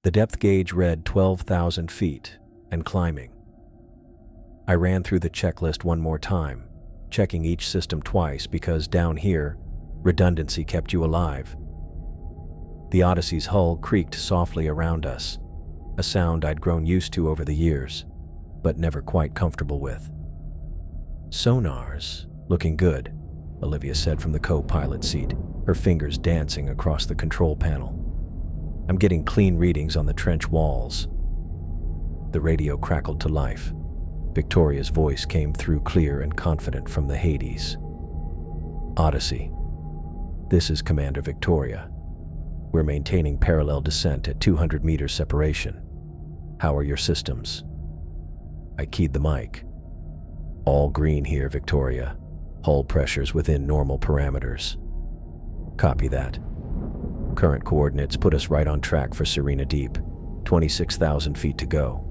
The depth gauge read 12,000 feet and climbing. I ran through the checklist one more time, checking each system twice because down here, redundancy kept you alive. The Odyssey's hull creaked softly around us, a sound I'd grown used to over the years, but never quite comfortable with. "Sonars, looking good," Olivia said from the co-pilot seat, her fingers dancing across the control panel. "I'm getting clean readings on the trench walls." The radio crackled to life. Victoria's voice came through clear and confident from the Hades. "Odyssey, this is Commander Victoria. We're maintaining parallel descent at 200 meters separation. How are your systems?" I keyed the mic. "All green here, Victoria. Hull pressures within normal parameters." "Copy that. Current coordinates put us right on track for Serena Deep. 26,000 feet to go."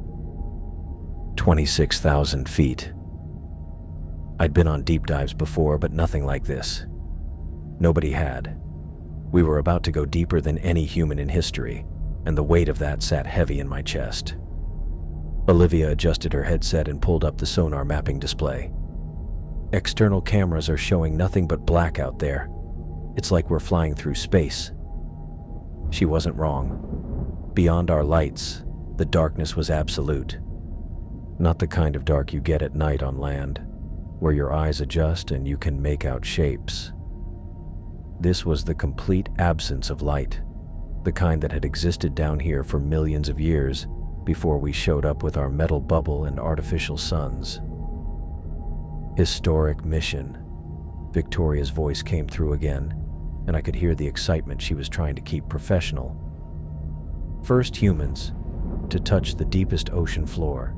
26,000 feet. I'd been on deep dives before, but nothing like this. Nobody had. We were about to go deeper than any human in history, and the weight of that sat heavy in my chest. Olivia adjusted her headset and pulled up the sonar mapping display. "External cameras are showing nothing but black out there. It's like we're flying through space." She wasn't wrong. Beyond our lights, the darkness was absolute. Not the kind of dark you get at night on land, where your eyes adjust and you can make out shapes. This was the complete absence of light, the kind that had existed down here for millions of years before we showed up with our metal bubble and artificial suns. "Historic mission." Victoria's voice came through again, and I could hear the excitement she was trying to keep professional. "First humans to touch the deepest ocean floor.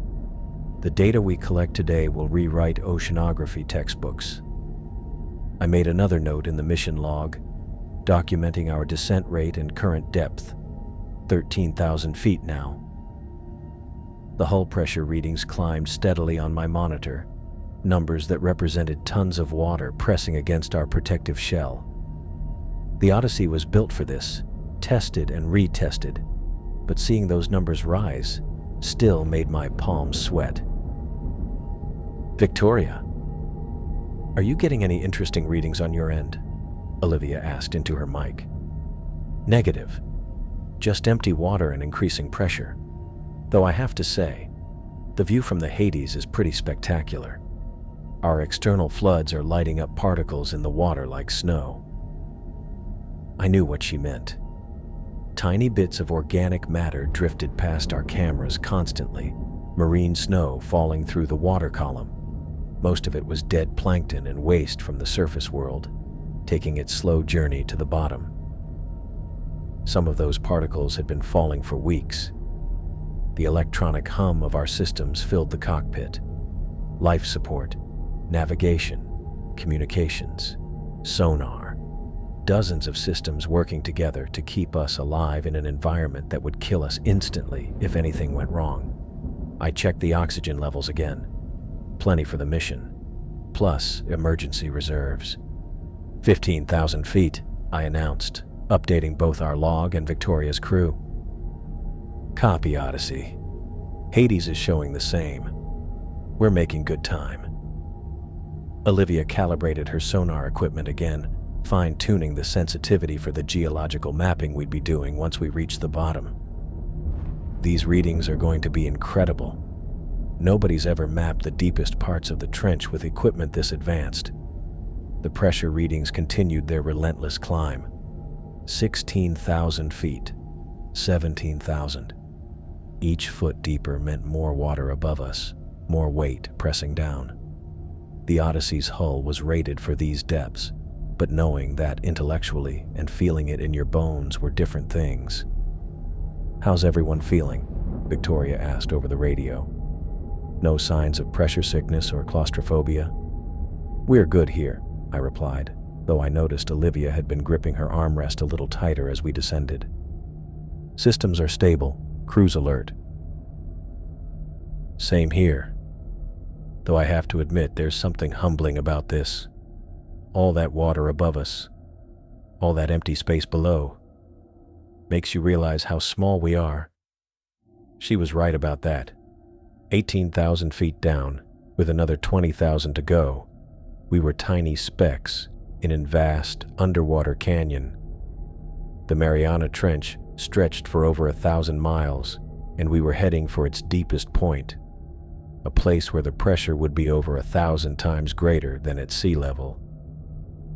The data we collect today will rewrite oceanography textbooks." I made another note in the mission log, documenting our descent rate and current depth, 13,000 feet now. The hull pressure readings climbed steadily on my monitor, numbers that represented tons of water pressing against our protective shell. The Odyssey was built for this, tested and retested, but seeing those numbers rise still made my palms sweat. "Victoria, are you getting any interesting readings on your end?" Olivia asked into her mic. "Negative. Just empty water and increasing pressure. Though I have to say, the view from the Hades is pretty spectacular. Our external floods are lighting up particles in the water like snow." I knew what she meant. Tiny bits of organic matter drifted past our cameras constantly, marine snow falling through the water column. Most of it was dead plankton and waste from the surface world, taking its slow journey to the bottom. Some of those particles had been falling for weeks. The electronic hum of our systems filled the cockpit. Life support, navigation, communications, sonar. Dozens of systems working together to keep us alive in an environment that would kill us instantly if anything went wrong. I checked the oxygen levels again. Plenty for the mission, plus emergency reserves. 15,000 feet, I announced, updating both our log and Victoria's crew. "Copy, Odyssey. Hades is showing the same. We're making good time." Olivia calibrated her sonar equipment again, fine-tuning the sensitivity for the geological mapping we'd be doing once we reached the bottom. "These readings are going to be incredible. Nobody's ever mapped the deepest parts of the trench with equipment this advanced." The pressure readings continued their relentless climb. 16,000 feet, 17,000. Each foot deeper meant more water above us, more weight pressing down. The Odyssey's hull was rated for these depths, but knowing that intellectually and feeling it in your bones were different things. "How's everyone feeling?" Victoria asked over the radio. "No signs of pressure sickness or claustrophobia?" "We're good here," I replied, though I noticed Olivia had been gripping her armrest a little tighter as we descended. "Systems are stable, cruise alert." "Same here. Though I have to admit there's something humbling about this. All that water above us, all that empty space below, makes you realize how small we are She was right about that. 18,000 feet down, with another 20,000 to go, we were tiny specks in a vast underwater canyon. The Mariana Trench stretched for over 1,000 miles, and we were heading for its deepest point, a place where the pressure would be over 1,000 times greater than at sea level.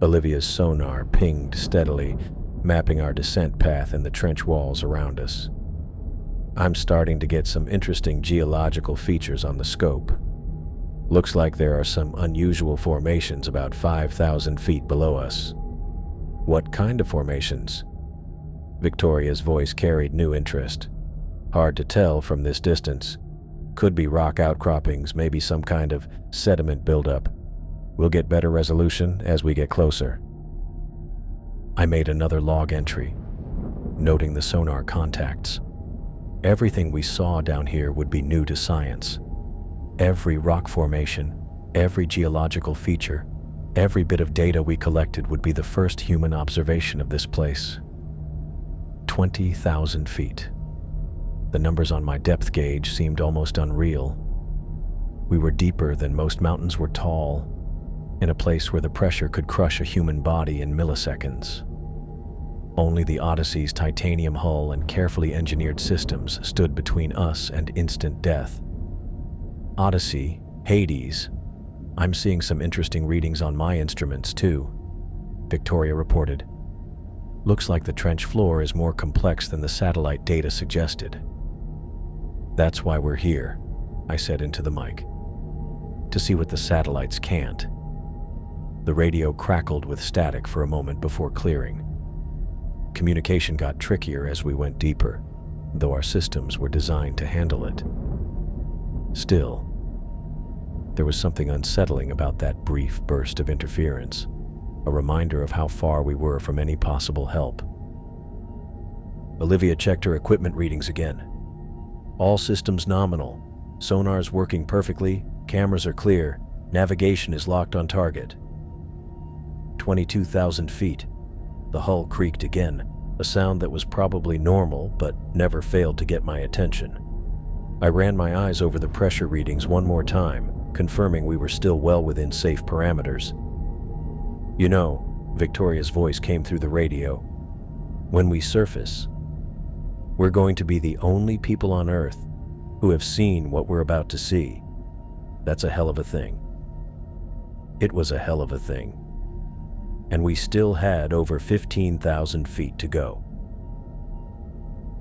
Olivia's sonar pinged steadily, mapping our descent path and the trench walls around us. I'm starting to get some interesting geological features on the scope. Looks like there are some unusual formations about 5,000 feet below us. What kind of formations? Victoria's voice carried new interest. Hard to tell from this distance. Could be rock outcroppings, maybe some kind of sediment buildup. We'll get better resolution as we get closer. I made another log entry, noting the sonar contacts. Everything we saw down here would be new to science. Every rock formation, every geological feature, every bit of data we collected would be the first human observation of this place. 20,000 feet. The numbers on my depth gauge seemed almost unreal. We were deeper than most mountains were tall, in a place where the pressure could crush a human body in milliseconds. Only the Odyssey's titanium hull and carefully engineered systems stood between us and instant death. Odyssey, Hades. I'm seeing some interesting readings on my instruments too, Victoria reported. Looks like the trench floor is more complex than the satellite data suggested. That's why we're here, I said into the mic. To see what the satellites can't. The radio crackled with static for a moment before clearing. Communication got trickier as we went deeper, though our systems were designed to handle it. Still, there was something unsettling about that brief burst of interference, a reminder of how far we were from any possible help. Olivia checked her equipment readings again. All systems nominal. Sonar's working perfectly, cameras are clear, navigation is locked on target. 22,000 feet. The hull creaked again, a sound that was probably normal but never failed to get my attention. I ran my eyes over the pressure readings one more time, confirming we were still well within safe parameters. You know, Victoria's voice came through the radio. When we surface, we're going to be the only people on Earth who have seen what we're about to see. That's a hell of a thing. It was a hell of a thing. And we still had over 15,000 feet to go.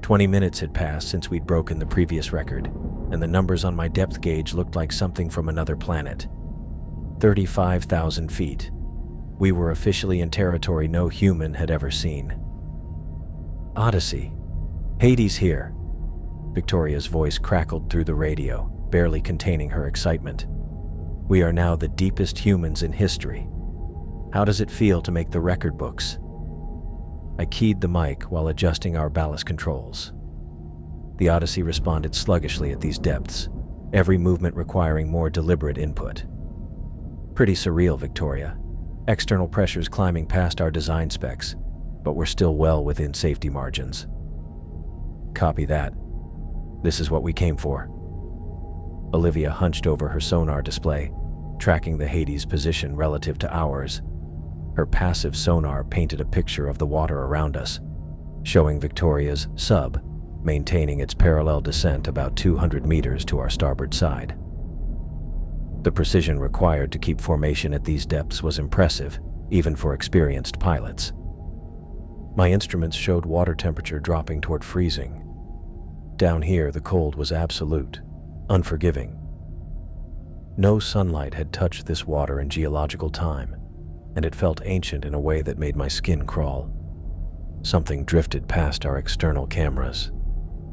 20 minutes had passed since we'd broken the previous record, and the numbers on my depth gauge looked like something from another planet. 35,000 feet. We were officially in territory no human had ever seen. Odyssey. Hades here. Victoria's voice crackled through the radio, barely containing her excitement. We are now the deepest humans in history. How does it feel to make the record books? I keyed the mic while adjusting our ballast controls. The Odyssey responded sluggishly at these depths, every movement requiring more deliberate input. Pretty surreal, Victoria. External pressures climbing past our design specs, but we're still well within safety margins. Copy that. This is what we came for. Olivia hunched over her sonar display, tracking the Hades position relative to ours. Her passive sonar painted a picture of the water around us, showing Victoria's sub maintaining its parallel descent about 200 meters to our starboard side. The precision required to keep formation at these depths was impressive, even for experienced pilots. My instruments showed water temperature dropping toward freezing. Down here, the cold was absolute, unforgiving. No sunlight had touched this water in geological time, and it felt ancient in a way that made my skin crawl. Something drifted past our external cameras,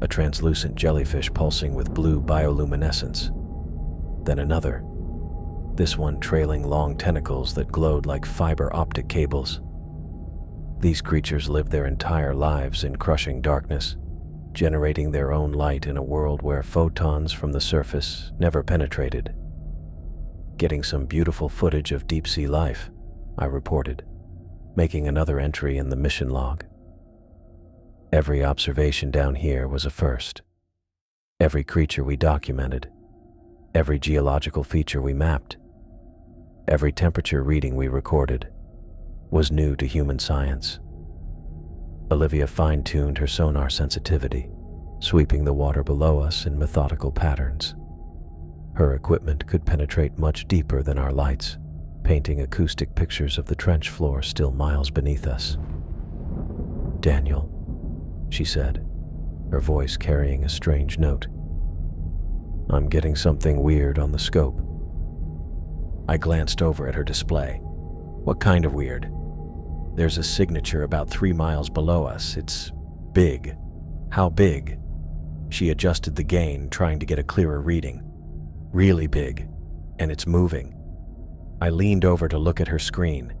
a translucent jellyfish pulsing with blue bioluminescence. Then another, this one trailing long tentacles that glowed like fiber optic cables. These creatures lived their entire lives in crushing darkness, generating their own light in a world where photons from the surface never penetrated. Getting some beautiful footage of deep-sea life, I reported, making another entry in the mission log. Every observation down here was a first. Every creature we documented, every geological feature we mapped, every temperature reading we recorded was new to human science. Olivia fine-tuned her sonar sensitivity, sweeping the water below us in methodical patterns. Her equipment could penetrate much deeper than our lights, painting acoustic pictures of the trench floor still miles beneath us. "Daniel," she said, her voice carrying a strange note. "I'm getting something weird on the scope." I glanced over at her display. "What kind of weird?" "There's a signature about 3 miles below us. It's big." "How big?" She adjusted the gain, trying to get a clearer reading. "Really big, and it's moving." I leaned over to look at her screen.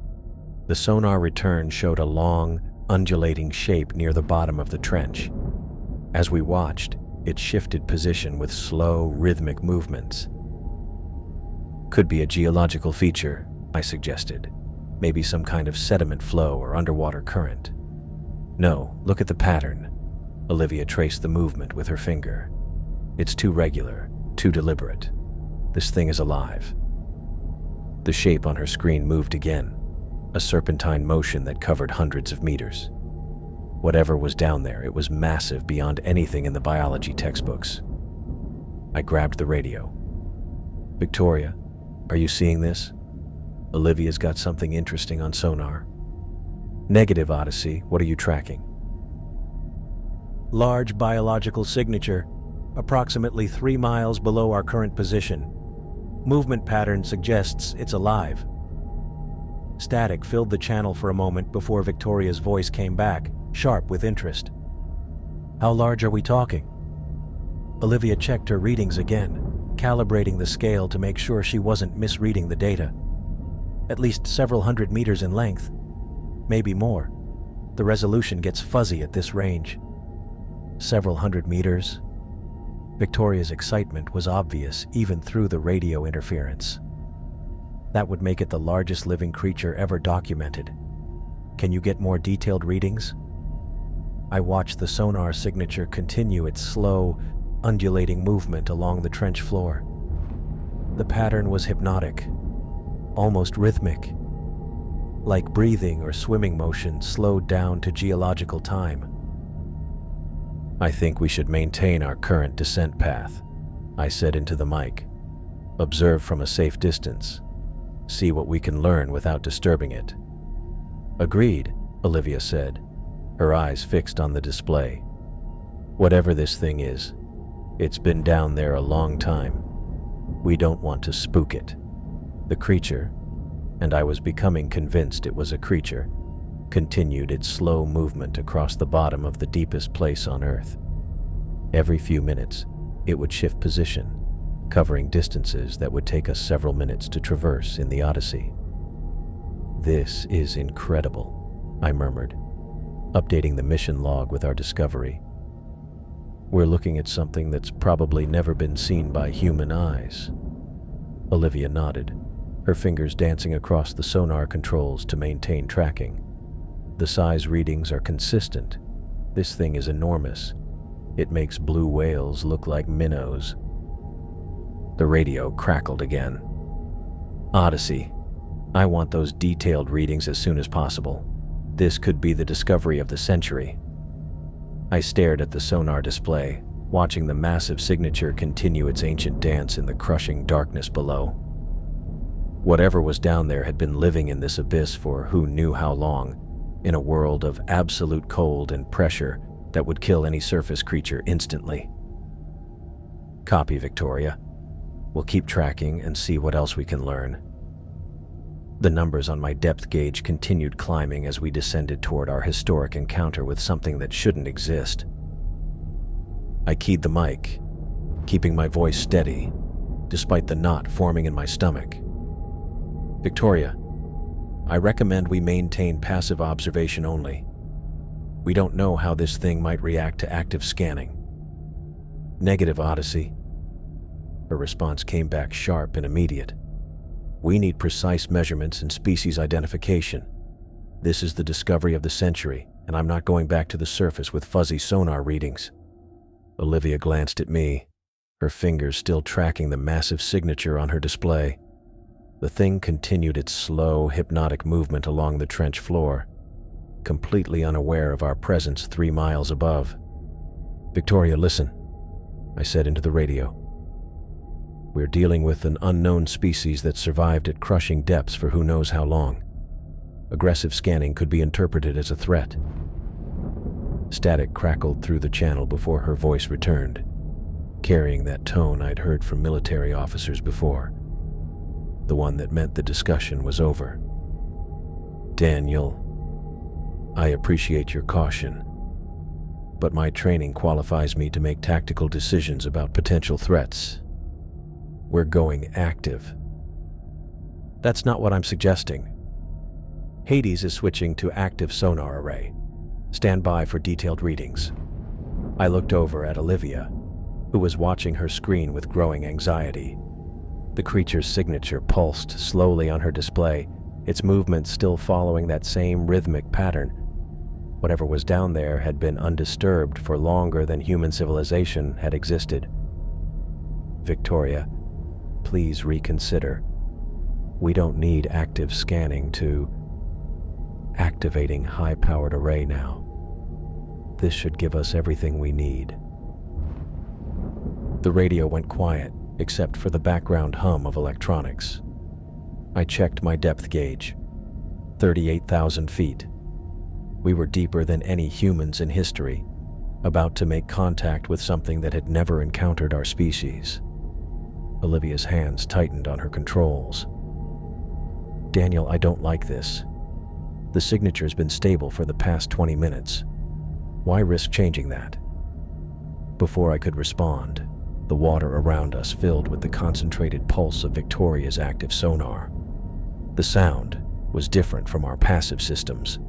The sonar return showed a long, undulating shape near the bottom of the trench. As we watched, it shifted position with slow, rhythmic movements. "Could be a geological feature," I suggested. "Maybe some kind of sediment flow or underwater current." "No, look at the pattern." Olivia traced the movement with her finger. "It's too regular, too deliberate. This thing is alive." The shape on her screen moved again, a serpentine motion that covered hundreds of meters. Whatever was down there, it was massive beyond anything in the biology textbooks. I grabbed the radio. "Victoria, are you seeing this? Olivia's got something interesting on sonar." "Negative, Odyssey. What are you tracking?" "Large biological signature, approximately 3 miles below our current position. Movement pattern suggests it's alive." Static filled the channel for a moment before Victoria's voice came back, sharp with interest. "How large are we talking?" Olivia checked her readings again, calibrating the scale to make sure she wasn't misreading the data. "At least several hundred meters in length. Maybe more. The resolution gets fuzzy at this range." "Several hundred meters?" Victoria's excitement was obvious even through the radio interference. "That would make it the largest living creature ever documented. Can you get more detailed readings?" I watched the sonar signature continue its slow, undulating movement along the trench floor. The pattern was hypnotic, almost rhythmic, like breathing or swimming motion slowed down to geological time. "I think we should maintain our current descent path," I said into the mic. "Observe from a safe distance. See what we can learn without disturbing it." "Agreed," Olivia said, her eyes fixed on the display. "Whatever this thing is, it's been down there a long time. We don't want to spook it." The creature, and I was becoming convinced it was a creature, continued its slow movement across the bottom of the deepest place on Earth. Every few minutes, it would shift position, covering distances that would take us several minutes to traverse in the Odyssey. "This is incredible," I murmured, updating the mission log with our discovery. "We're looking at something that's probably never been seen by human eyes." Olivia nodded, her fingers dancing across the sonar controls to maintain tracking. "The size readings are consistent. This thing is enormous. It makes blue whales look like minnows." The radio crackled again. "Odyssey, I want those detailed readings as soon as possible. This could be the discovery of the century." I stared at the sonar display, watching the massive signature continue its ancient dance in the crushing darkness below. Whatever was down there had been living in this abyss for who knew how long, in a world of absolute cold and pressure that would kill any surface creature instantly. "Copy, Victoria. We'll keep tracking and see what else we can learn." The numbers on my depth gauge continued climbing as we descended toward our historic encounter with something that shouldn't exist. I keyed the mic, keeping my voice steady, despite the knot forming in my stomach. "Victoria, I recommend we maintain passive observation only. We don't know how this thing might react to active scanning." "Negative, Odyssey." Her response came back sharp and immediate. "We need precise measurements and species identification. This is the discovery of the century, and I'm not going back to the surface with fuzzy sonar readings." Olivia glanced at me, her fingers still tracking the massive signature on her display. The thing continued its slow, hypnotic movement along the trench floor, completely unaware of our presence 3 miles above. "Victoria, listen," I said into the radio. "We're dealing with an unknown species that survived at crushing depths for who knows how long. Aggressive scanning could be interpreted as a threat." Static crackled through the channel before her voice returned, carrying that tone I'd heard from military officers before, the one that meant the discussion was over. "Daniel, I appreciate your caution, but my training qualifies me to make tactical decisions about potential threats. We're going active." "That's not what I'm suggesting. Hades is switching to active sonar array. Stand by for detailed readings." I looked over at Olivia, who was watching her screen with growing anxiety. The creature's signature pulsed slowly on her display, its movements still following that same rhythmic pattern. Whatever was down there had been undisturbed for longer than human civilization had existed. "Victoria, please reconsider. We don't need active scanning to activating high-powered array now. This should give us everything we need." The radio went quiet, except for the background hum of electronics. I checked my depth gauge. 38,000 feet. We were deeper than any humans in history, about to make contact with something that had never encountered our species. Olivia's hands tightened on her controls. "Daniel, I don't like this. The signature's been stable for the past 20 minutes. Why risk changing that?" Before I could respond, the water around us filled with the concentrated pulse of Victoria's active sonar. The sound was different from our passive systems,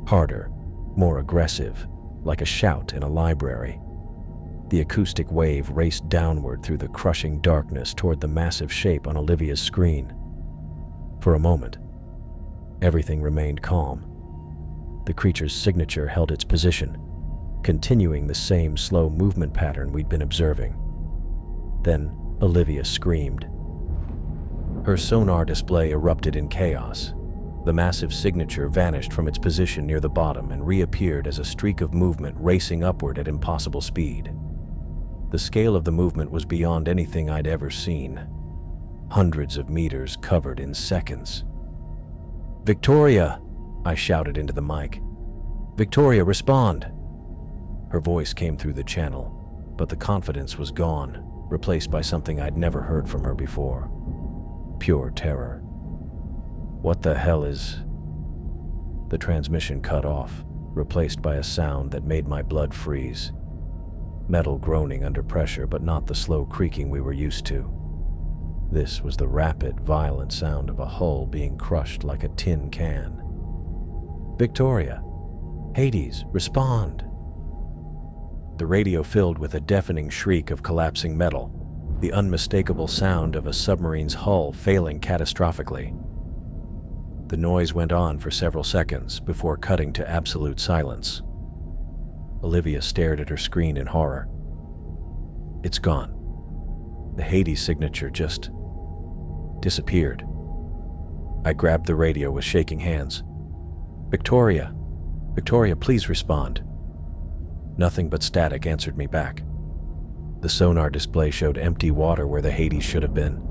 harder, more aggressive, like a shout in a library. The acoustic wave raced downward through the crushing darkness toward the massive shape on Olivia's screen. For a moment, everything remained calm. The creature's signature held its position, continuing the same slow movement pattern we'd been observing. Then Olivia screamed. Her sonar display erupted in chaos. The massive signature vanished from its position near the bottom and reappeared as a streak of movement racing upward at impossible speed. The scale of the movement was beyond anything I'd ever seen. Hundreds of meters covered in seconds. "Victoria!" I shouted into the mic. "Victoria, respond!" Her voice came through the channel, but the confidence was gone, replaced by something I'd never heard from her before. Pure terror. "What the hell is..." The transmission cut off, replaced by a sound that made my blood freeze. Metal groaning under pressure, but not the slow creaking we were used to. This was the rapid, violent sound of a hull being crushed like a tin can. "Victoria! Hades, respond!" The radio filled with a deafening shriek of collapsing metal, the unmistakable sound of a submarine's hull failing catastrophically. The noise went on for several seconds before cutting to absolute silence. Olivia stared at her screen in horror. "It's gone. The Hades signature just disappeared." I grabbed the radio with shaking hands. "Victoria! Victoria, please respond." Nothing but static answered me back. The sonar display showed empty water where the Hades should have been,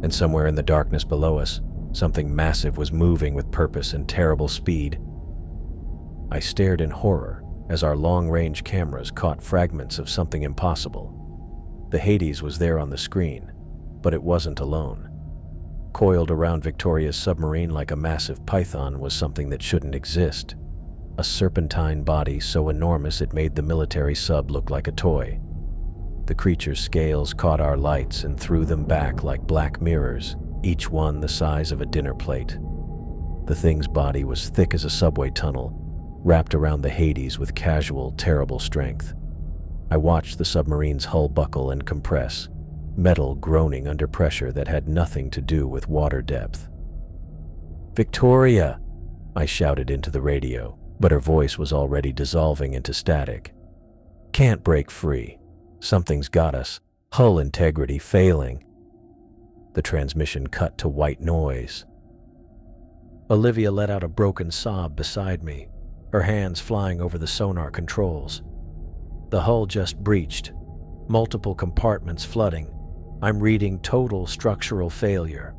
and somewhere in the darkness below us, something massive was moving with purpose and terrible speed. I stared in horror as our long-range cameras caught fragments of something impossible. The Hades was there on the screen, but it wasn't alone. Coiled around Victoria's submarine like a massive python was something that shouldn't exist. A serpentine body so enormous it made the military sub look like a toy. The creature's scales caught our lights and threw them back like black mirrors, each one the size of a dinner plate. The thing's body was thick as a subway tunnel, wrapped around the Hades with casual, terrible strength. I watched the submarine's hull buckle and compress, metal groaning under pressure that had nothing to do with water depth. "Victoria!" I shouted into the radio, but her voice was already dissolving into static. "Can't break free. Something's got us. hull integrity failing. The transmission cut to white noise. Olivia let out a broken sob beside me, her hands flying over the sonar controls. The hull just breached, multiple compartments flooding. I'm reading total structural failure.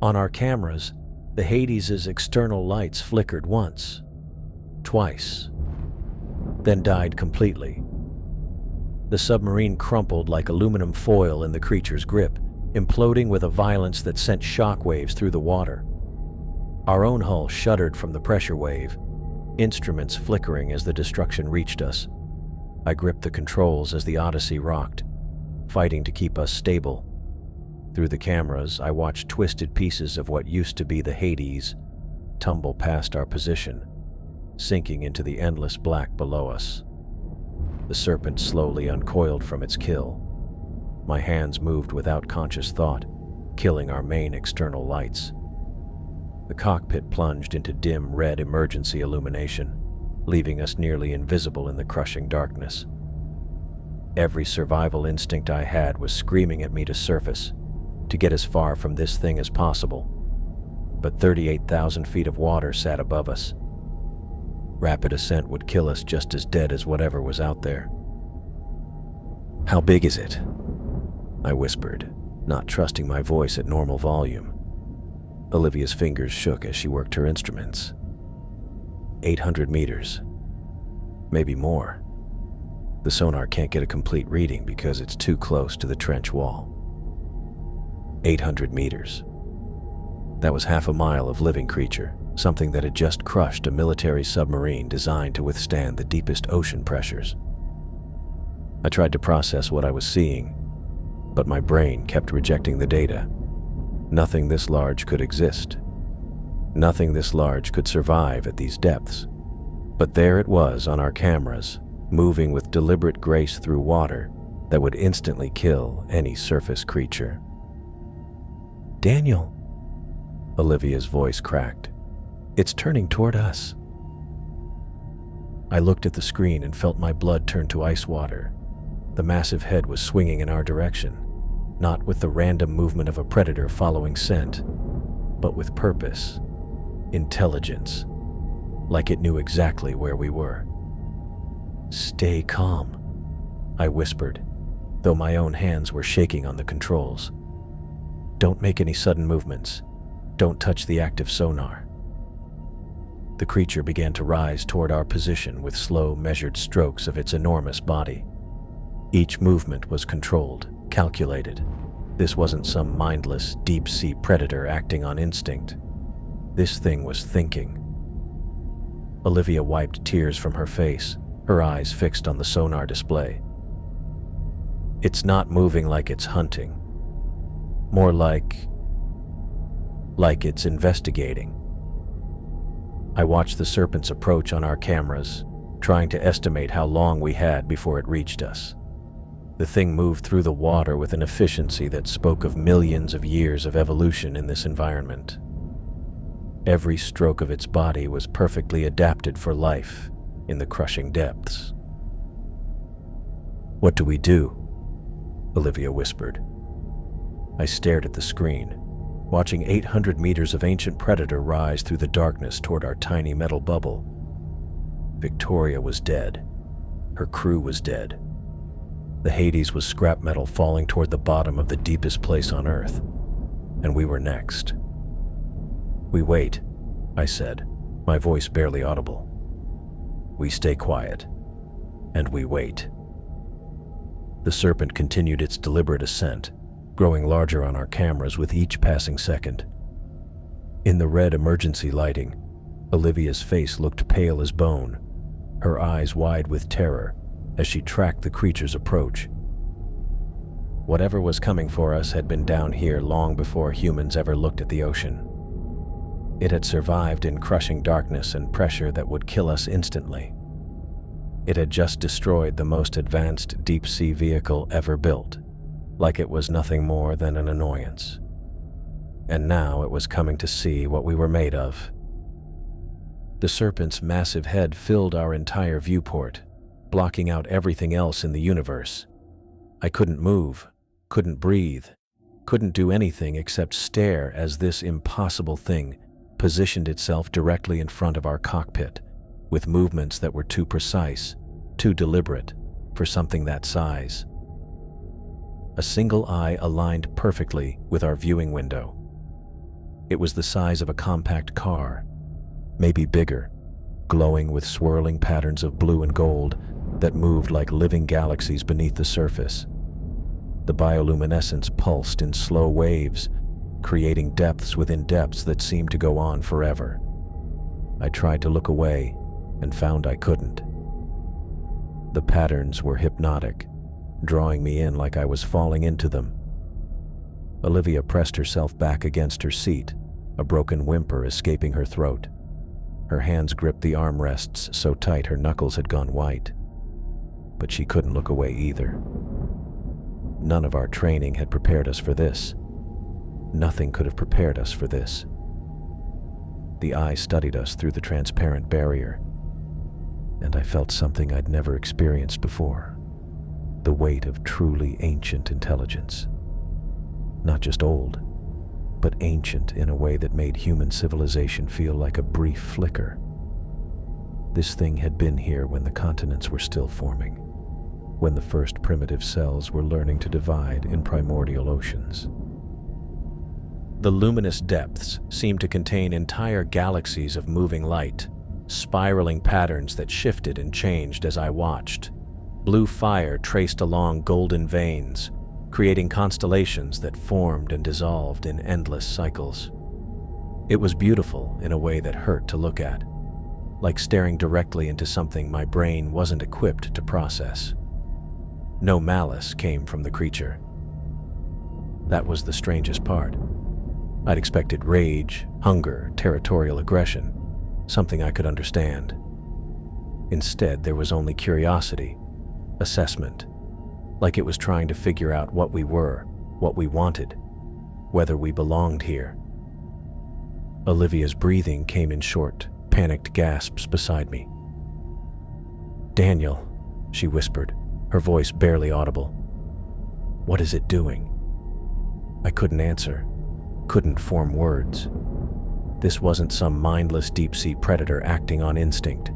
On our cameras, the Hades's external lights flickered once, twice, then died completely. The submarine crumpled like aluminum foil in the creature's grip, imploding with a violence that sent shockwaves through the water. Our own hull shuddered from the pressure wave, instruments flickering as the destruction reached us. I gripped the controls as the Odyssey rocked, fighting to keep us stable. Through the cameras, I watched twisted pieces of what used to be the Hades tumble past our position, sinking into the endless black below us. The serpent slowly uncoiled from its kill. My hands moved without conscious thought, killing our main external lights. The cockpit plunged into dim red emergency illumination, leaving us nearly invisible in the crushing darkness. Every survival instinct I had was screaming at me to surface, to get as far from this thing as possible. But 38,000 feet of water sat above us. Rapid ascent would kill us just as dead as whatever was out there. "How big is it?" I whispered, not trusting my voice at normal volume. Olivia's fingers shook as she worked her instruments. 800 meters. Maybe more. The sonar can't get a complete reading because it's too close to the trench wall. 800 meters. That was half a mile of living creature, something that had just crushed a military submarine designed to withstand the deepest ocean pressures. I tried to process what I was seeing, but my brain kept rejecting the data. Nothing this large could exist. Nothing this large could survive at these depths. But there it was on our cameras, moving with deliberate grace through water that would instantly kill any surface creature. "Daniel," Olivia's voice cracked. "It's turning toward us." I looked at the screen and felt my blood turn to ice water. The massive head was swinging in our direction, not with the random movement of a predator following scent, but with purpose, intelligence, like it knew exactly where we were. "Stay calm," I whispered, though my own hands were shaking on the controls. "Don't make any sudden movements. Don't touch the active sonar." The creature began to rise toward our position with slow, measured strokes of its enormous body. Each movement was controlled, calculated. This wasn't some mindless, deep-sea predator acting on instinct. This thing was thinking. Olivia wiped tears from her face, her eyes fixed on the sonar display. "It's not moving like it's hunting. More like it's investigating." I watched the serpent's approach on our cameras, trying to estimate how long we had before it reached us. The thing moved through the water with an efficiency that spoke of millions of years of evolution in this environment. Every stroke of its body was perfectly adapted for life in the crushing depths. "What do we do?" Olivia whispered. I stared at the screen, watching 800 meters of ancient predator rise through the darkness toward our tiny metal bubble. Victoria was dead. Her crew was dead. The Hades was scrap metal falling toward the bottom of the deepest place on Earth, and we were next. "We wait," I said, my voice barely audible. "We stay quiet, and we wait." The serpent continued its deliberate ascent, growing larger on our cameras with each passing second. In the red emergency lighting, Olivia's face looked pale as bone, her eyes wide with terror as she tracked the creature's approach. Whatever was coming for us had been down here long before humans ever looked at the ocean. It had survived in crushing darkness and pressure that would kill us instantly. It had just destroyed the most advanced deep-sea vehicle ever built, like it was nothing more than an annoyance. And now it was coming to see what we were made of. The serpent's massive head filled our entire viewport, blocking out everything else in the universe. I couldn't move, couldn't breathe, couldn't do anything except stare as this impossible thing positioned itself directly in front of our cockpit, with movements that were too precise, too deliberate for something that size. A single eye aligned perfectly with our viewing window. It was the size of a compact car, maybe bigger, glowing with swirling patterns of blue and gold that moved like living galaxies beneath the surface. The bioluminescence pulsed in slow waves, creating depths within depths that seemed to go on forever. I tried to look away and found I couldn't. The patterns were hypnotic, drawing me in like I was falling into them. Olivia pressed herself back against her seat, a broken whimper escaping her throat. Her hands gripped the armrests so tight her knuckles had gone white. But she couldn't look away either. None of our training had prepared us for this. Nothing could have prepared us for this. The eye studied us through the transparent barrier, and I felt something I'd never experienced before. The weight of truly ancient intelligence. Not just old, but ancient in a way that made human civilization feel like a brief flicker. This thing had been here when the continents were still forming, when the first primitive cells were learning to divide in primordial oceans. The luminous depths seemed to contain entire galaxies of moving light, spiraling patterns that shifted and changed as I watched. Blue fire traced along golden veins, creating constellations that formed and dissolved in endless cycles. It was beautiful in a way that hurt to look at, like staring directly into something my brain wasn't equipped to process. No malice came from the creature. That was the strangest part. I'd expected rage, hunger, territorial aggression, something I could understand. Instead, there was only curiosity, assessment, like it was trying to figure out what we were, what we wanted, whether we belonged here. Olivia's breathing came in short, panicked gasps beside me. "Daniel," she whispered, her voice barely audible. "What is it doing?" I couldn't answer, couldn't form words. This wasn't some mindless deep-sea predator acting on instinct.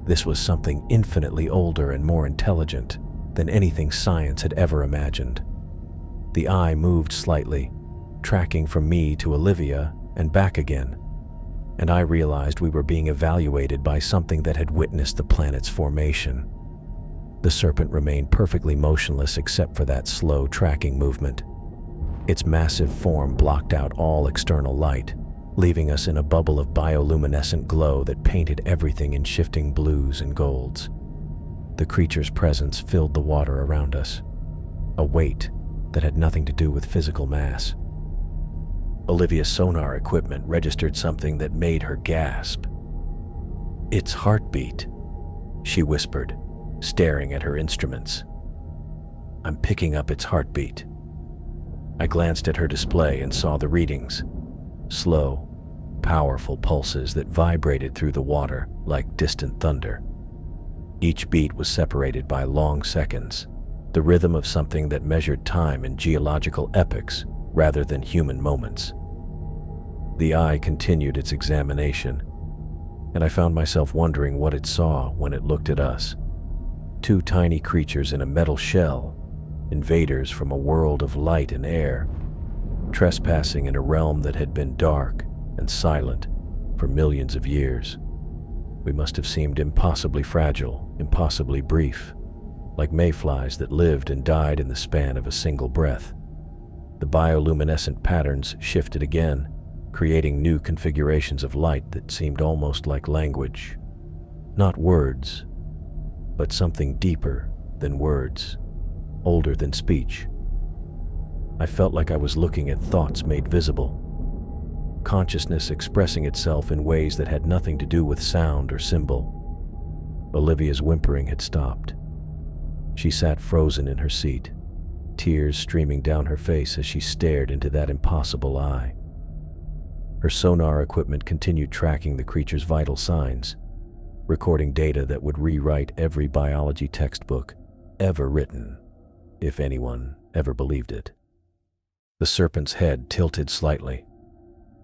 This was something infinitely older and more intelligent than anything science had ever imagined. The eye moved slightly, tracking from me to Olivia and back again, and I realized we were being evaluated by something that had witnessed the planet's formation. The serpent remained perfectly motionless except for that slow tracking movement. Its massive form blocked out all external light, leaving us in a bubble of bioluminescent glow that painted everything in shifting blues and golds. The creature's presence filled the water around us, a weight that had nothing to do with physical mass. Olivia's sonar equipment registered something that made her gasp. "Its heartbeat," she whispered, staring at her instruments. "I'm picking up its heartbeat." I glanced at her display and saw the readings. Slow, powerful pulses that vibrated through the water like distant thunder. Each beat was separated by long seconds, the rhythm of something that measured time in geological epochs rather than human moments. The eye continued its examination, and I found myself wondering what it saw when it looked at us. Two tiny creatures in a metal shell, invaders from a world of light and air, trespassing in a realm that had been dark and silent for millions of years. We must have seemed impossibly fragile, impossibly brief, like mayflies that lived and died in the span of a single breath. The bioluminescent patterns shifted again, creating new configurations of light that seemed almost like language. Not words, but something deeper than words, older than speech. I felt like I was looking at thoughts made visible, consciousness expressing itself in ways that had nothing to do with sound or symbol. Olivia's whimpering had stopped. She sat frozen in her seat, tears streaming down her face as she stared into that impossible eye. Her sonar equipment continued tracking the creature's vital signs, recording data that would rewrite every biology textbook ever written. if anyone ever believed it. The serpent's head tilted slightly,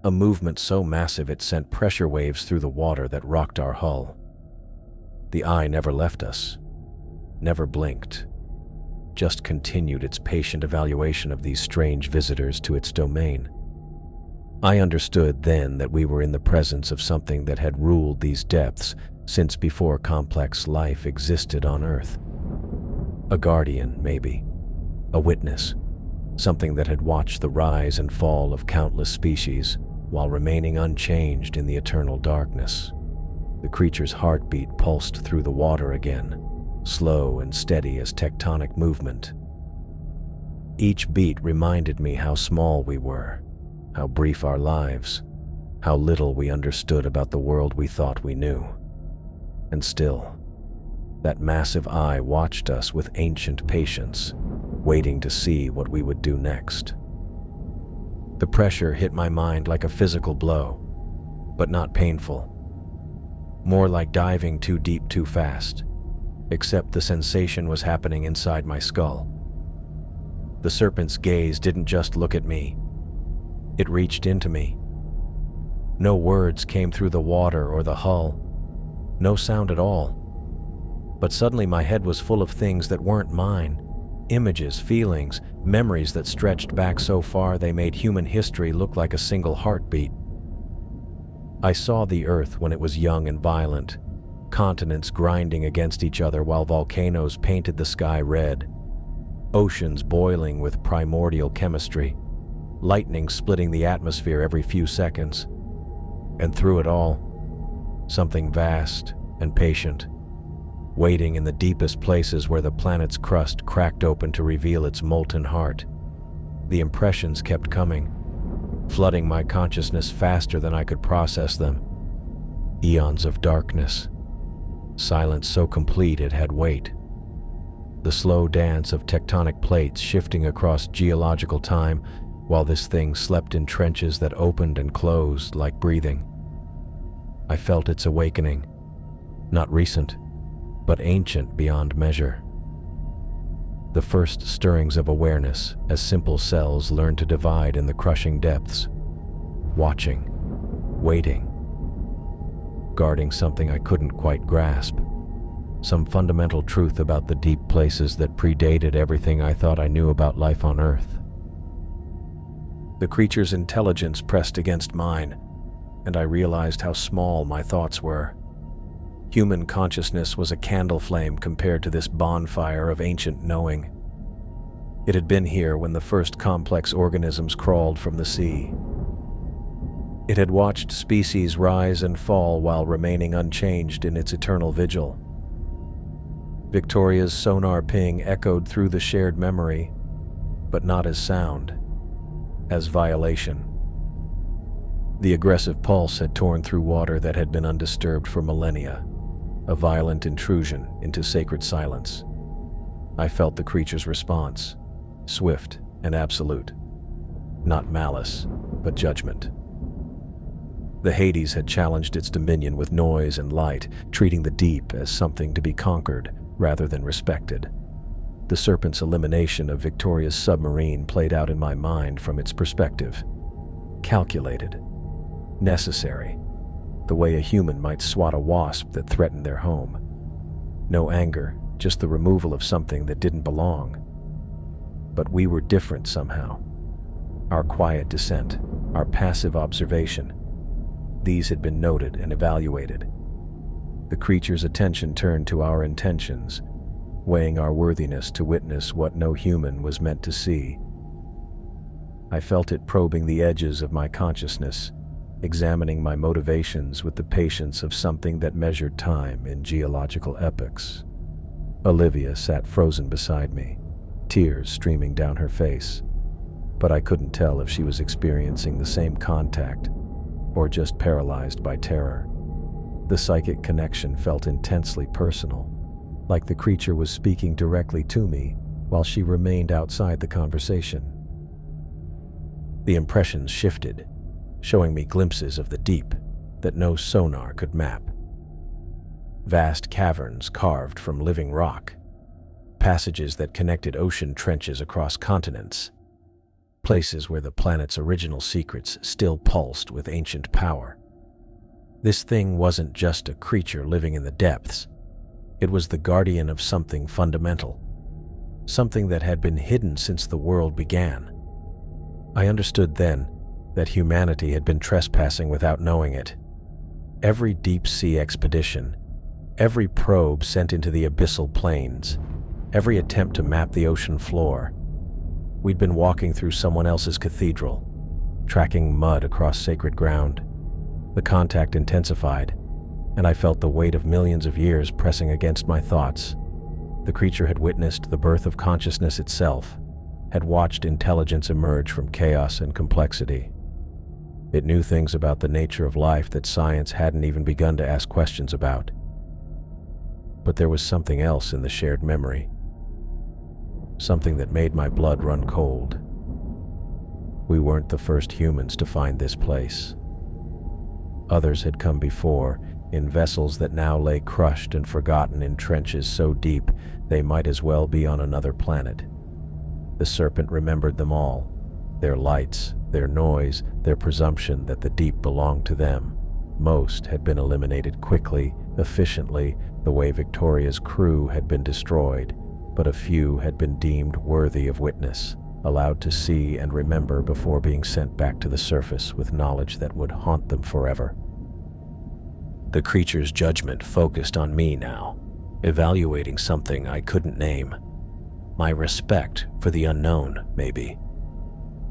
a movement so massive it sent pressure waves through the water that rocked our hull. The eye never left us, never blinked, just continued its patient evaluation of these strange visitors to its domain. I understood then that we were in the presence of something that had ruled these depths since before complex life existed on Earth. A guardian, maybe. A witness. Something that had watched the rise and fall of countless species while remaining unchanged in the eternal darkness. The creature's heartbeat pulsed through the water again, slow and steady as tectonic movement. Each beat reminded me how small we were, how brief our lives, how little we understood about the world we thought we knew. And still, that massive eye watched us with ancient patience, waiting to see what we would do next. The pressure hit my mind like a physical blow, but not painful. More like diving too deep too fast, except the sensation was happening inside my skull. The serpent's gaze didn't just look at me. It reached into me. No words came through the water or the hull, no sound at all. But suddenly my head was full of things that weren't mine. Images, feelings, memories that stretched back so far they made human history look like a single heartbeat. I saw the Earth when it was young and violent, continents grinding against each other while volcanoes painted the sky red, oceans boiling with primordial chemistry, lightning splitting the atmosphere every few seconds. And through it all, something vast and patient, waiting in the deepest places where the planet's crust cracked open to reveal its molten heart. The impressions kept coming, flooding my consciousness faster than I could process them. Eons of darkness, silence so complete it had weight. The slow dance of tectonic plates shifting across geological time while this thing slept in trenches that opened and closed like breathing. I felt its awakening, not recent, but ancient beyond measure. The first stirrings of awareness as simple cells learn to divide in the crushing depths, watching, waiting, guarding something I couldn't quite grasp, some fundamental truth about the deep places that predated everything I thought I knew about life on Earth. The creature's intelligence pressed against mine, and I realized how small my thoughts were. Human consciousness was a candle flame compared to this bonfire of ancient knowing. It had been here when the first complex organisms crawled from the sea. It had watched species rise and fall while remaining unchanged in its eternal vigil. Victoria's sonar ping echoed through the shared memory, but not as sound, as violation. The aggressive pulse had torn through water that had been undisturbed for millennia, a violent intrusion into sacred silence. I felt the creature's response, swift and absolute. Not malice, but judgment. The Hades had challenged its dominion with noise and light, treating the deep as something to be conquered rather than respected. The serpent's elimination of Victoria's submarine played out in my mind from its perspective. Calculated, necessary, the way a human might swat a wasp that threatened their home. No anger, just the removal of something that didn't belong. But we were different somehow. Our quiet dissent, our passive observation, these had been noted and evaluated. The creature's attention turned to our intentions, weighing our worthiness to witness what no human was meant to see. I felt it probing the edges of my consciousness, examining my motivations with the patience of something that measured time in geological epochs. Olivia sat frozen beside me, tears streaming down her face, but I couldn't tell if she was experiencing the same contact or just paralyzed by terror. The psychic connection felt intensely personal, like the creature was speaking directly to me while she remained outside the conversation. The impressions shifted, showing me glimpses of the deep that no sonar could map. Vast caverns carved from living rock, passages that connected ocean trenches across continents, places where the planet's original secrets still pulsed with ancient power. This thing wasn't just a creature living in the depths. It was the guardian of something fundamental, something that had been hidden since the world began. I understood then that humanity had been trespassing without knowing it. Every deep-sea expedition, every probe sent into the abyssal plains, every attempt to map the ocean floor, we'd been walking through someone else's cathedral, tracking mud across sacred ground. The contact intensified, and I felt the weight of millions of years pressing against my thoughts. The creature had witnessed the birth of consciousness itself, had watched intelligence emerge from chaos and complexity. It knew things about the nature of life that science hadn't even begun to ask questions about. But there was something else in the shared memory, something that made my blood run cold. We weren't the first humans to find this place. Others had come before, in vessels that now lay crushed and forgotten in trenches so deep they might as well be on another planet. The serpent remembered them all, their lights, their noise, their presumption that the deep belonged to them. Most had been eliminated quickly, efficiently, the way Victoria's crew had been destroyed, but a few had been deemed worthy of witness, allowed to see and remember before being sent back to the surface with knowledge that would haunt them forever. The creature's judgment focused on me now, evaluating something I couldn't name. My respect for the unknown, maybe.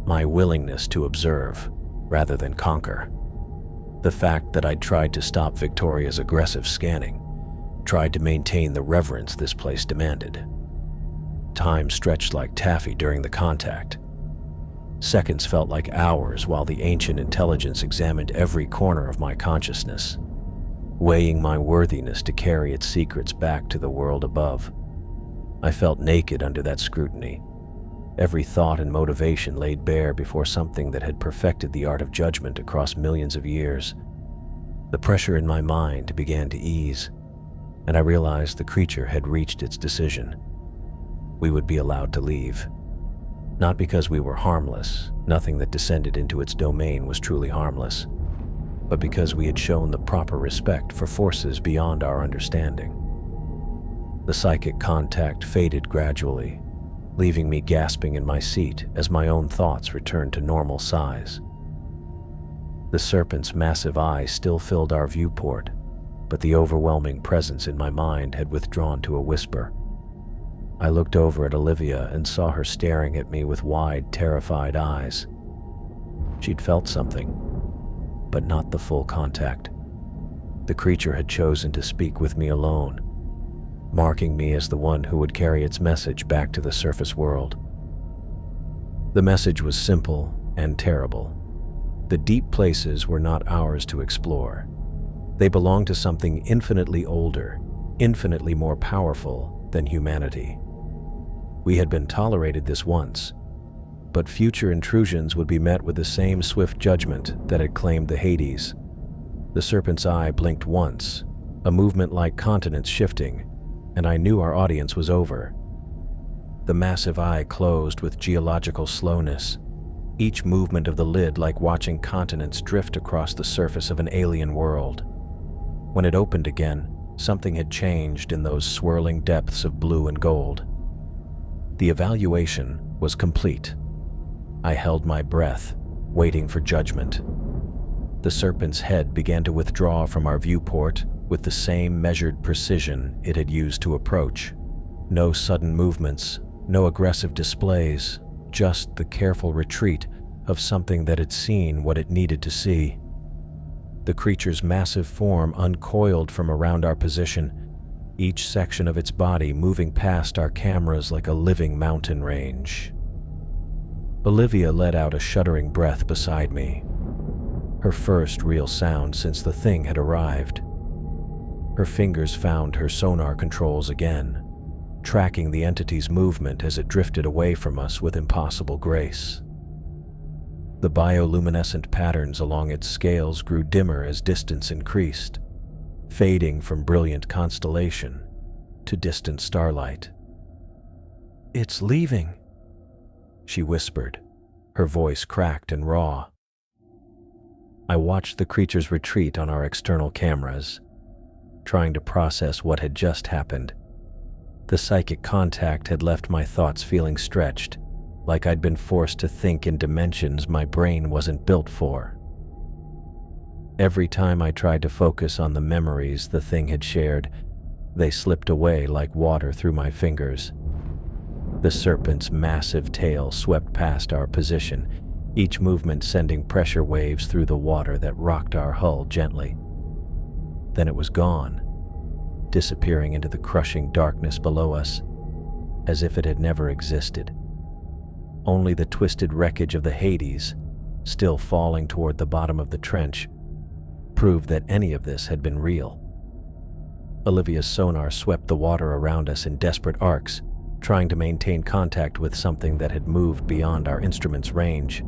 My willingness to observe rather than conquer. The fact that I'd tried to stop Victoria's aggressive scanning, tried to maintain the reverence this place demanded. Time stretched like taffy during the contact. Seconds felt like hours while the ancient intelligence examined every corner of my consciousness, weighing my worthiness to carry its secrets back to the world above. I felt naked under that scrutiny, every thought and motivation laid bare before something that had perfected the art of judgment across millions of years. The pressure in my mind began to ease, and I realized the creature had reached its decision. We would be allowed to leave. Not because we were harmless, nothing that descended into its domain was truly harmless, but because we had shown the proper respect for forces beyond our understanding. The psychic contact faded gradually, leaving me gasping in my seat as my own thoughts returned to normal size. The serpent's massive eye still filled our viewport, but the overwhelming presence in my mind had withdrawn to a whisper. I looked over at Olivia and saw her staring at me with wide, terrified eyes. She'd felt something, but not the full contact. The creature had chosen to speak with me alone, marking me as the one who would carry its message back to the surface world. The message was simple and terrible. The deep places were not ours to explore. They belonged to something infinitely older, infinitely more powerful than humanity. We had been tolerated this once, but future intrusions would be met with the same swift judgment that had claimed the Hades. The serpent's eye blinked once, a movement like continents shifting, and I knew our audience was over. The massive eye closed with geological slowness, each movement of the lid like watching continents drift across the surface of an alien world. When it opened again, something had changed in those swirling depths of blue and gold. The evaluation was complete. I held my breath, waiting for judgment. The serpent's head began to withdraw from our viewport with the same measured precision it had used to approach. No sudden movements, no aggressive displays, just the careful retreat of something that had seen what it needed to see. The creature's massive form uncoiled from around our position, each section of its body moving past our cameras like a living mountain range. Olivia let out a shuddering breath beside me, her first real sound since the thing had arrived. Her fingers found her sonar controls again, tracking the entity's movement as it drifted away from us with impossible grace. The bioluminescent patterns along its scales grew dimmer as distance increased, fading from brilliant constellation to distant starlight. "It's leaving," she whispered, her voice cracked and raw. I watched the creature's retreat on our external cameras, trying to process what had just happened. The psychic contact had left my thoughts feeling stretched, like I'd been forced to think in dimensions my brain wasn't built for. Every time I tried to focus on the memories the thing had shared, they slipped away like water through my fingers. The serpent's massive tail swept past our position, each movement sending pressure waves through the water that rocked our hull gently. Then it was gone, disappearing into the crushing darkness below us, as if it had never existed. Only the twisted wreckage of the Hades, still falling toward the bottom of the trench, proved that any of this had been real. Olivia's sonar swept the water around us in desperate arcs, trying to maintain contact with something that had moved beyond our instrument's range.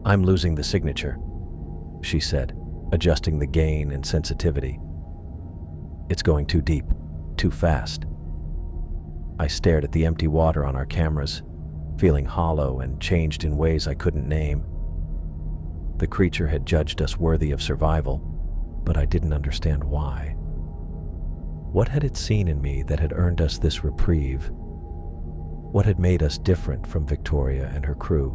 "I'm losing the signature," she said, adjusting the gain and sensitivity. "It's going too deep, too fast." I stared at the empty water on our cameras, feeling hollow and changed in ways I couldn't name. The creature had judged us worthy of survival, but I didn't understand why. What had it seen in me that had earned us this reprieve? What had made us different from Victoria and her crew?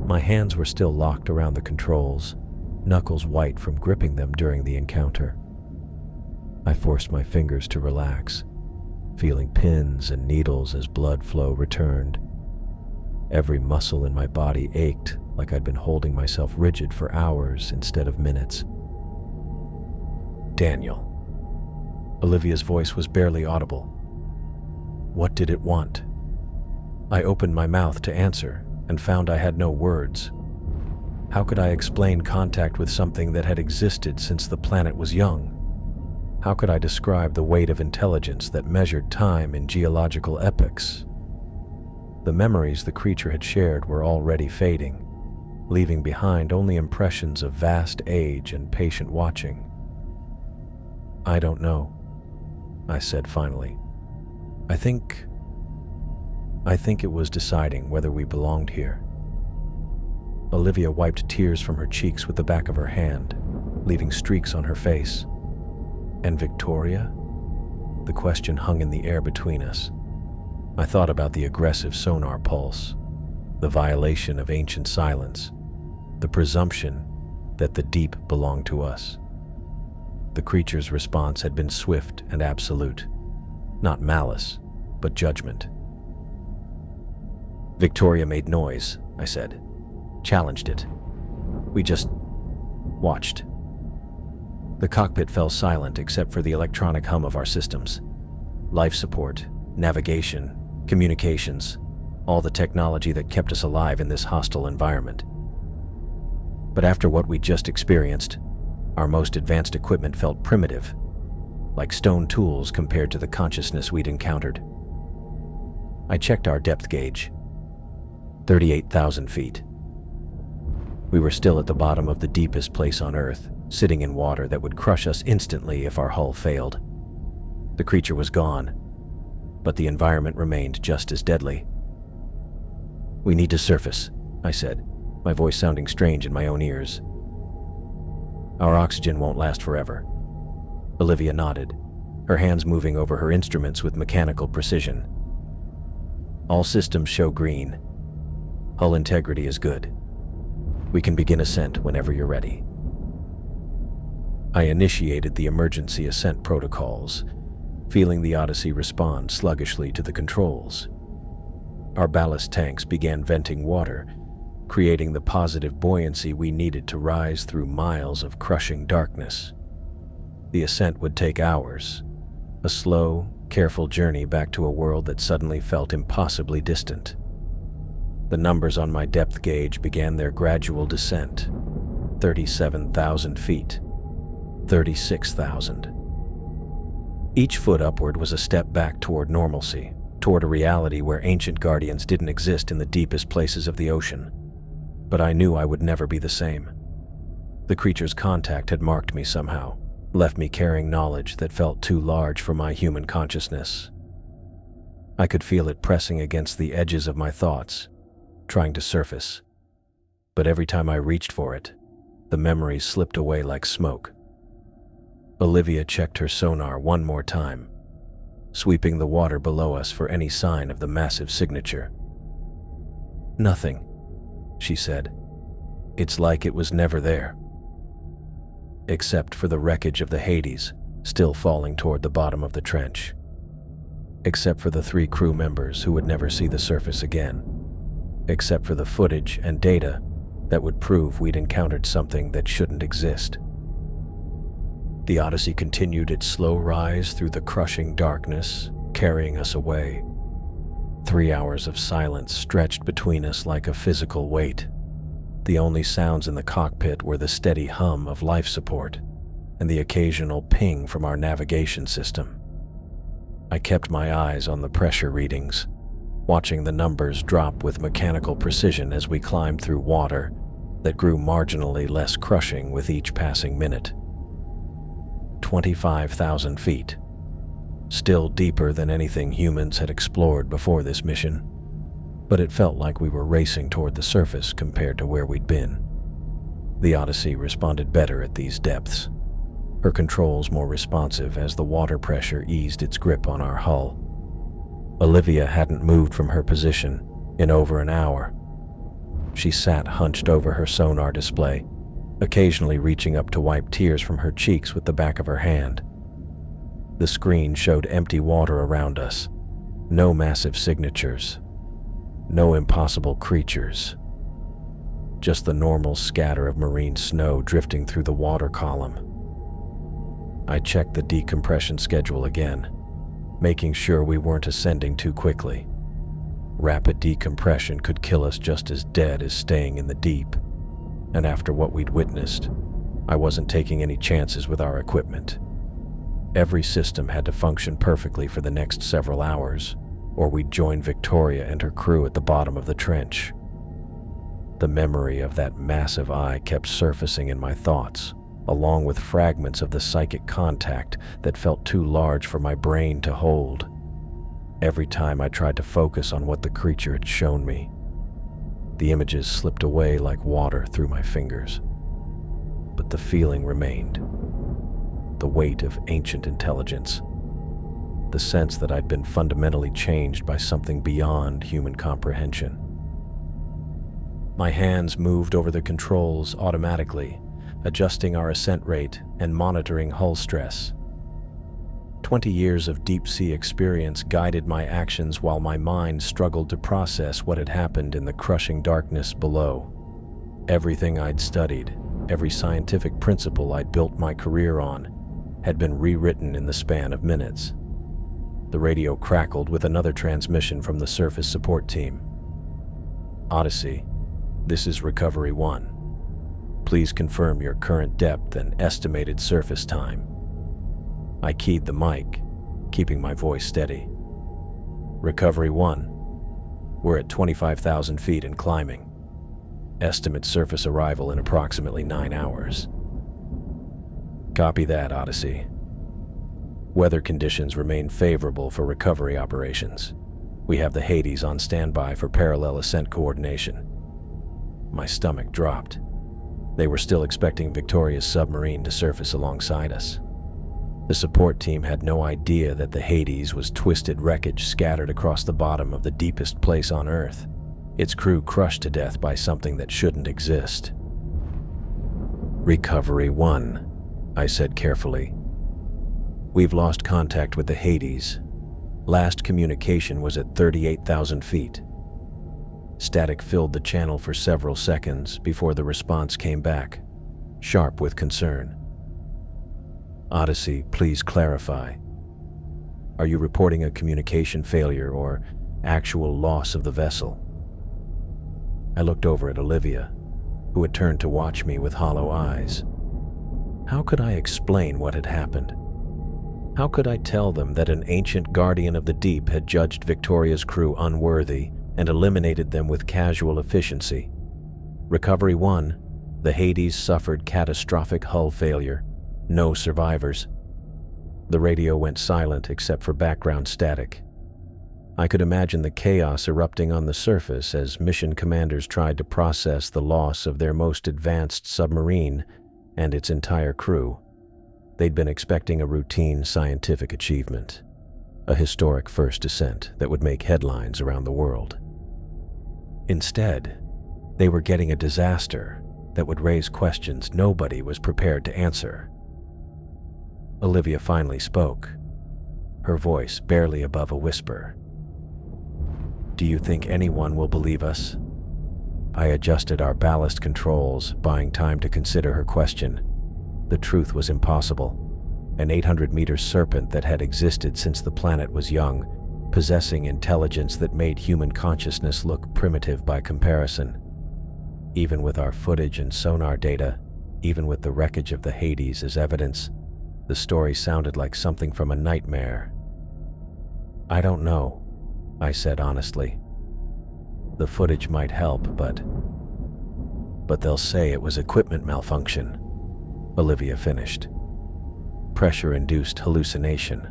My hands were still locked around the controls, knuckles white from gripping them during the encounter. I forced my fingers to relax, feeling pins and needles as blood flow returned. Every muscle in my body ached like I'd been holding myself rigid for hours instead of minutes. "Daniel." Olivia's voice was barely audible. What did it want? I opened my mouth to answer and found I had no words. How could I explain contact with something that had existed since the planet was young? How could I describe the weight of intelligence that measured time in geological epochs? The memories the creature had shared were already fading, leaving behind only impressions of vast age and patient watching. "I don't know," I said finally. I think it was deciding whether we belonged here." Olivia wiped tears from her cheeks with the back of her hand, leaving streaks on her face. "And Victoria?" The question hung in the air between us. I thought about the aggressive sonar pulse, the violation of ancient silence, the presumption that the deep belonged to us. The creature's response had been swift and absolute, not malice, but judgment. "Victoria made noise," I said. "Challenged it. We just watched." The cockpit fell silent except for the electronic hum of our systems. Life support, navigation, communications, all the technology that kept us alive in this hostile environment. But after what we just experienced, our most advanced equipment felt primitive, like stone tools compared to the consciousness we'd encountered. I checked our depth gauge. 38,000 feet. We were still at the bottom of the deepest place on Earth, sitting in water that would crush us instantly if our hull failed. The creature was gone, but the environment remained just as deadly. "We need to surface," I said, my voice sounding strange in my own ears. "Our oxygen won't last forever." Olivia nodded, her hands moving over her instruments with mechanical precision. "All systems show green. Hull integrity is good. We can begin ascent whenever you're ready." I initiated the emergency ascent protocols, feeling the Odyssey respond sluggishly to the controls. Our ballast tanks began venting water, creating the positive buoyancy we needed to rise through miles of crushing darkness. The ascent would take hours, a slow, careful journey back to a world that suddenly felt impossibly distant. The numbers on my depth gauge began their gradual descent. 37,000 feet. 36,000. Each foot upward was a step back toward normalcy, toward a reality where ancient guardians didn't exist in the deepest places of the ocean. But I knew I would never be the same. The creature's contact had marked me somehow, left me carrying knowledge that felt too large for my human consciousness. I could feel it pressing against the edges of my thoughts, trying to surface. But every time I reached for it, the memories slipped away like smoke. Olivia checked her sonar one more time, sweeping the water below us for any sign of the massive signature. "Nothing," she said. "It's like it was never there." Except for the wreckage of the Hades still falling toward the bottom of the trench. Except for the 3 crew members who would never see the surface again. Except for the footage and data that would prove we'd encountered something that shouldn't exist. The Odyssey continued its slow rise through the crushing darkness, carrying us away. 3 hours of silence stretched between us like a physical weight. The only sounds in the cockpit were the steady hum of life support and the occasional ping from our navigation system. I kept my eyes on the pressure readings, watching the numbers drop with mechanical precision as we climbed through water that grew marginally less crushing with each passing minute. 25,000 feet, still deeper than anything humans had explored before this mission, but it felt like we were racing toward the surface compared to where we'd been. The Odyssey responded better at these depths, her controls more responsive as the water pressure eased its grip on our hull. Olivia hadn't moved from her position in over an hour. She sat hunched over her sonar display, occasionally reaching up to wipe tears from her cheeks with the back of her hand. The screen showed empty water around us, no massive signatures, no impossible creatures, just the normal scatter of marine snow drifting through the water column. I checked the decompression schedule again, making sure we weren't ascending too quickly. Rapid decompression could kill us just as dead as staying in the deep, and after what we'd witnessed, I wasn't taking any chances with our equipment. Every system had to function perfectly for the next several hours, or we'd join Victoria and her crew at the bottom of the trench. The memory of that massive eye kept surfacing in my thoughts, along with fragments of the psychic contact that felt too large for my brain to hold. Every time I tried to focus on what the creature had shown me, the images slipped away like water through my fingers. But the feeling remained. The weight of ancient intelligence. The sense that I'd been fundamentally changed by something beyond human comprehension. My hands moved over the controls automatically, adjusting our ascent rate and monitoring hull stress. 20 years of deep-sea experience guided my actions while my mind struggled to process what had happened in the crushing darkness below. Everything I'd studied, every scientific principle I'd built my career on, had been rewritten in the span of minutes. The radio crackled with another transmission from the surface support team. "Odyssey, this is Recovery 1. Please confirm your current depth and estimated surface time." I keyed the mic, keeping my voice steady. "Recovery 1, we're at 25,000 feet and climbing. Estimate surface arrival in approximately 9 hours. "Copy that, Odyssey. Weather conditions remain favorable for recovery operations. We have the Hades on standby for parallel ascent coordination." My stomach dropped. They were still expecting Victoria's submarine to surface alongside us. The support team had no idea that the Hades was twisted wreckage scattered across the bottom of the deepest place on Earth, its crew crushed to death by something that shouldn't exist. "Recovery 1, I said carefully. "We've lost contact with the Hades. Last communication was at 38,000 feet. Static filled the channel for several seconds before the response came back, sharp with concern. "Odyssey, please clarify. Are you reporting a communication failure or actual loss of the vessel?" I looked over at Olivia, who had turned to watch me with hollow eyes. How could I explain what had happened? How could I tell them that an ancient guardian of the deep had judged Victoria's crew unworthy and eliminated them with casual efficiency? Recovery 1, the Hades suffered catastrophic hull failure. No survivors. The radio went silent except for background static. I could imagine the chaos erupting on the surface as mission commanders tried to process the loss of their most advanced submarine and its entire crew. They'd been expecting a routine scientific achievement, a historic first descent that would make headlines around the world. Instead, they were getting a disaster that would raise questions nobody was prepared to answer. Olivia finally spoke, her voice barely above a whisper. "Do you think anyone will believe us?" I adjusted our ballast controls, buying time to consider her question. The truth was impossible. An 800-meter serpent that had existed since the planet was young, possessing intelligence that made human consciousness look primitive by comparison. Even with our footage and sonar data, even with the wreckage of the Hades as evidence, the story sounded like something from a nightmare. "I don't know," I said honestly. "The footage might help, but they'll say it was equipment malfunction," Olivia finished. "Pressure-induced hallucination.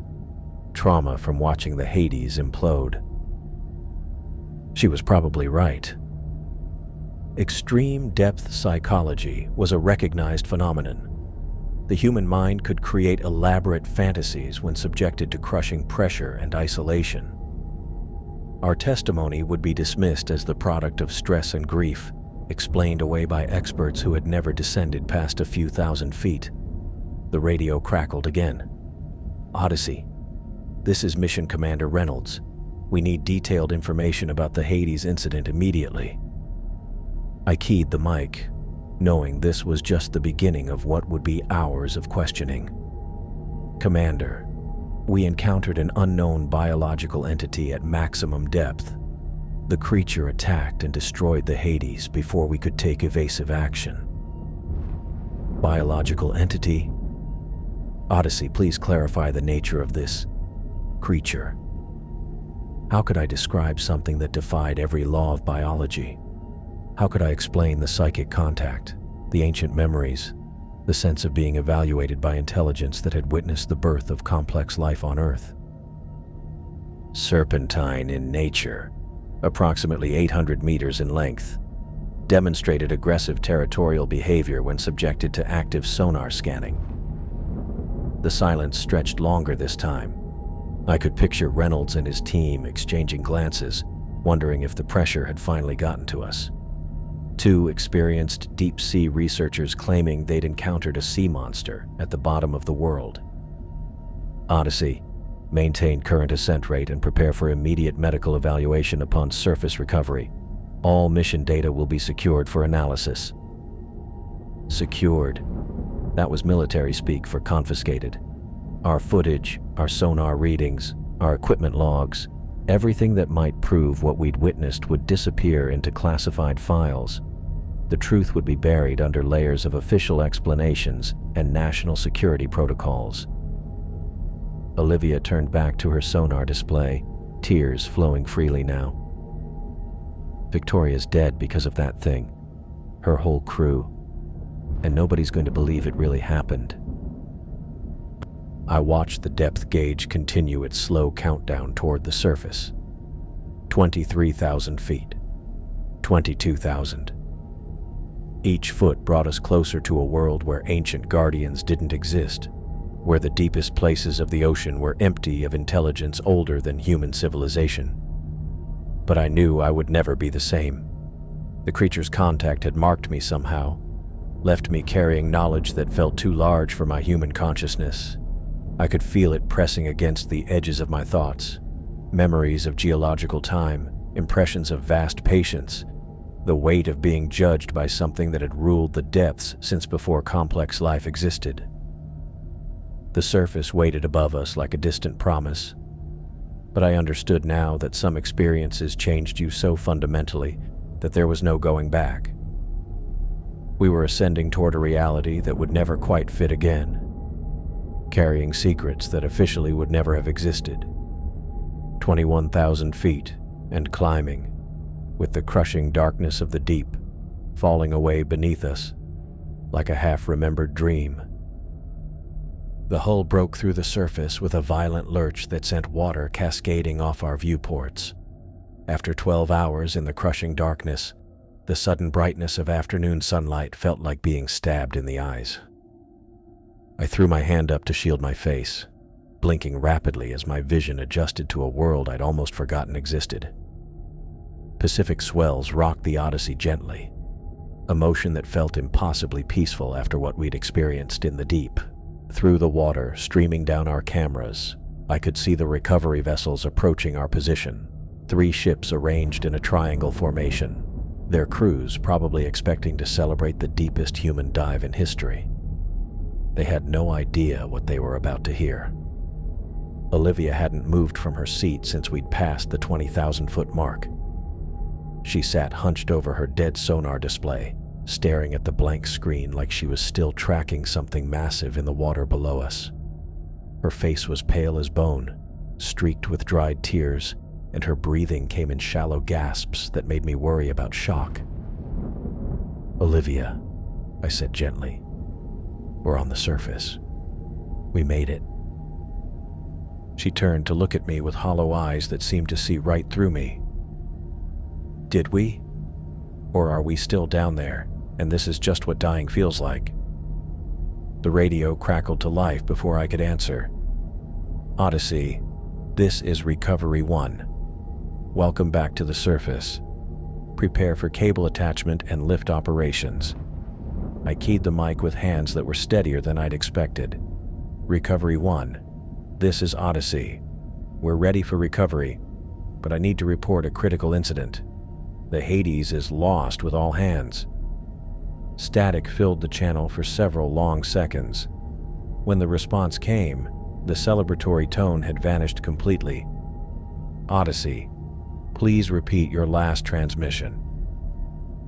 Trauma from watching the Hades implode." She was probably right. Extreme depth psychology was a recognized phenomenon. The human mind could create elaborate fantasies when subjected to crushing pressure and isolation. Our testimony would be dismissed as the product of stress and grief, explained away by experts who had never descended past a few thousand feet. The radio crackled again. "Odyssey, this is Mission Commander Reynolds. We need detailed information about the Hades incident immediately." I keyed the mic, knowing this was just the beginning of what would be hours of questioning. "Commander, we encountered an unknown biological entity at maximum depth. The creature attacked and destroyed the Hades before we could take evasive action." "Biological entity? Odyssey, please clarify the nature of this creature." How could I describe something that defied every law of biology? How could I explain the psychic contact, the ancient memories, the sense of being evaluated by intelligence that had witnessed the birth of complex life on Earth? "Serpentine in nature, approximately 800 meters in length, demonstrated aggressive territorial behavior when subjected to active sonar scanning." The silence stretched longer this time. I could picture Reynolds and his team exchanging glances, wondering if the pressure had finally gotten to us. Two experienced deep-sea researchers claiming they'd encountered a sea monster at the bottom of the world. "Odyssey, maintain current ascent rate and prepare for immediate medical evaluation upon surface recovery. All mission data will be secured for analysis." Secured. That was military speak for confiscated. Our footage, our sonar readings, our equipment logs, everything that might prove what we'd witnessed would disappear into classified files. The truth would be buried under layers of official explanations and national security protocols. Olivia turned back to her sonar display, tears flowing freely now. "Victoria's dead because of that thing. Her whole crew. And nobody's going to believe it really happened." I watched the depth gauge continue its slow countdown toward the surface. 23,000 feet. 22,000. Each foot brought us closer to a world where ancient guardians didn't exist, where the deepest places of the ocean were empty of intelligence older than human civilization. But I knew I would never be the same. The creature's contact had marked me somehow, left me carrying knowledge that felt too large for my human consciousness. I could feel it pressing against the edges of my thoughts. Memories of geological time, impressions of vast patience, the weight of being judged by something that had ruled the depths since before complex life existed. The surface waited above us like a distant promise, but I understood now that some experiences changed you so fundamentally that there was no going back. We were ascending toward a reality that would never quite fit again, carrying secrets that officially would never have existed. 21,000 feet and climbing, with the crushing darkness of the deep falling away beneath us like a half-remembered dream. The hull broke through the surface with a violent lurch that sent water cascading off our viewports. After 12 hours in the crushing darkness, the sudden brightness of afternoon sunlight felt like being stabbed in the eyes. I threw my hand up to shield my face, blinking rapidly as my vision adjusted to a world I'd almost forgotten existed. Pacific swells rocked the Odyssey gently, a motion that felt impossibly peaceful after what we'd experienced in the deep. Through the water streaming down our cameras, I could see the recovery vessels approaching our position, 3 ships arranged in a triangle formation, their crews probably expecting to celebrate the deepest human dive in history. They had no idea what they were about to hear. Olivia hadn't moved from her seat since we'd passed the 20,000-foot mark. She sat hunched over her dead sonar display, staring at the blank screen like she was still tracking something massive in the water below us. Her face was pale as bone, streaked with dried tears, and her breathing came in shallow gasps that made me worry about shock. "Olivia," I said gently, "we're on the surface. We made it." She turned to look at me with hollow eyes that seemed to see right through me. "Did we? Or are we still down there, and this is just what dying feels like?" The radio crackled to life before I could answer. "Odyssey, this is Recovery 1. Welcome back to the surface. Prepare for cable attachment and lift operations." I keyed the mic with hands that were steadier than I'd expected. "Recovery 1, this is Odyssey. We're ready for recovery, but I need to report a critical incident. The Hades is lost with all hands." Static filled the channel for several long seconds. When the response came, the celebratory tone had vanished completely. "Odyssey, please repeat your last transmission.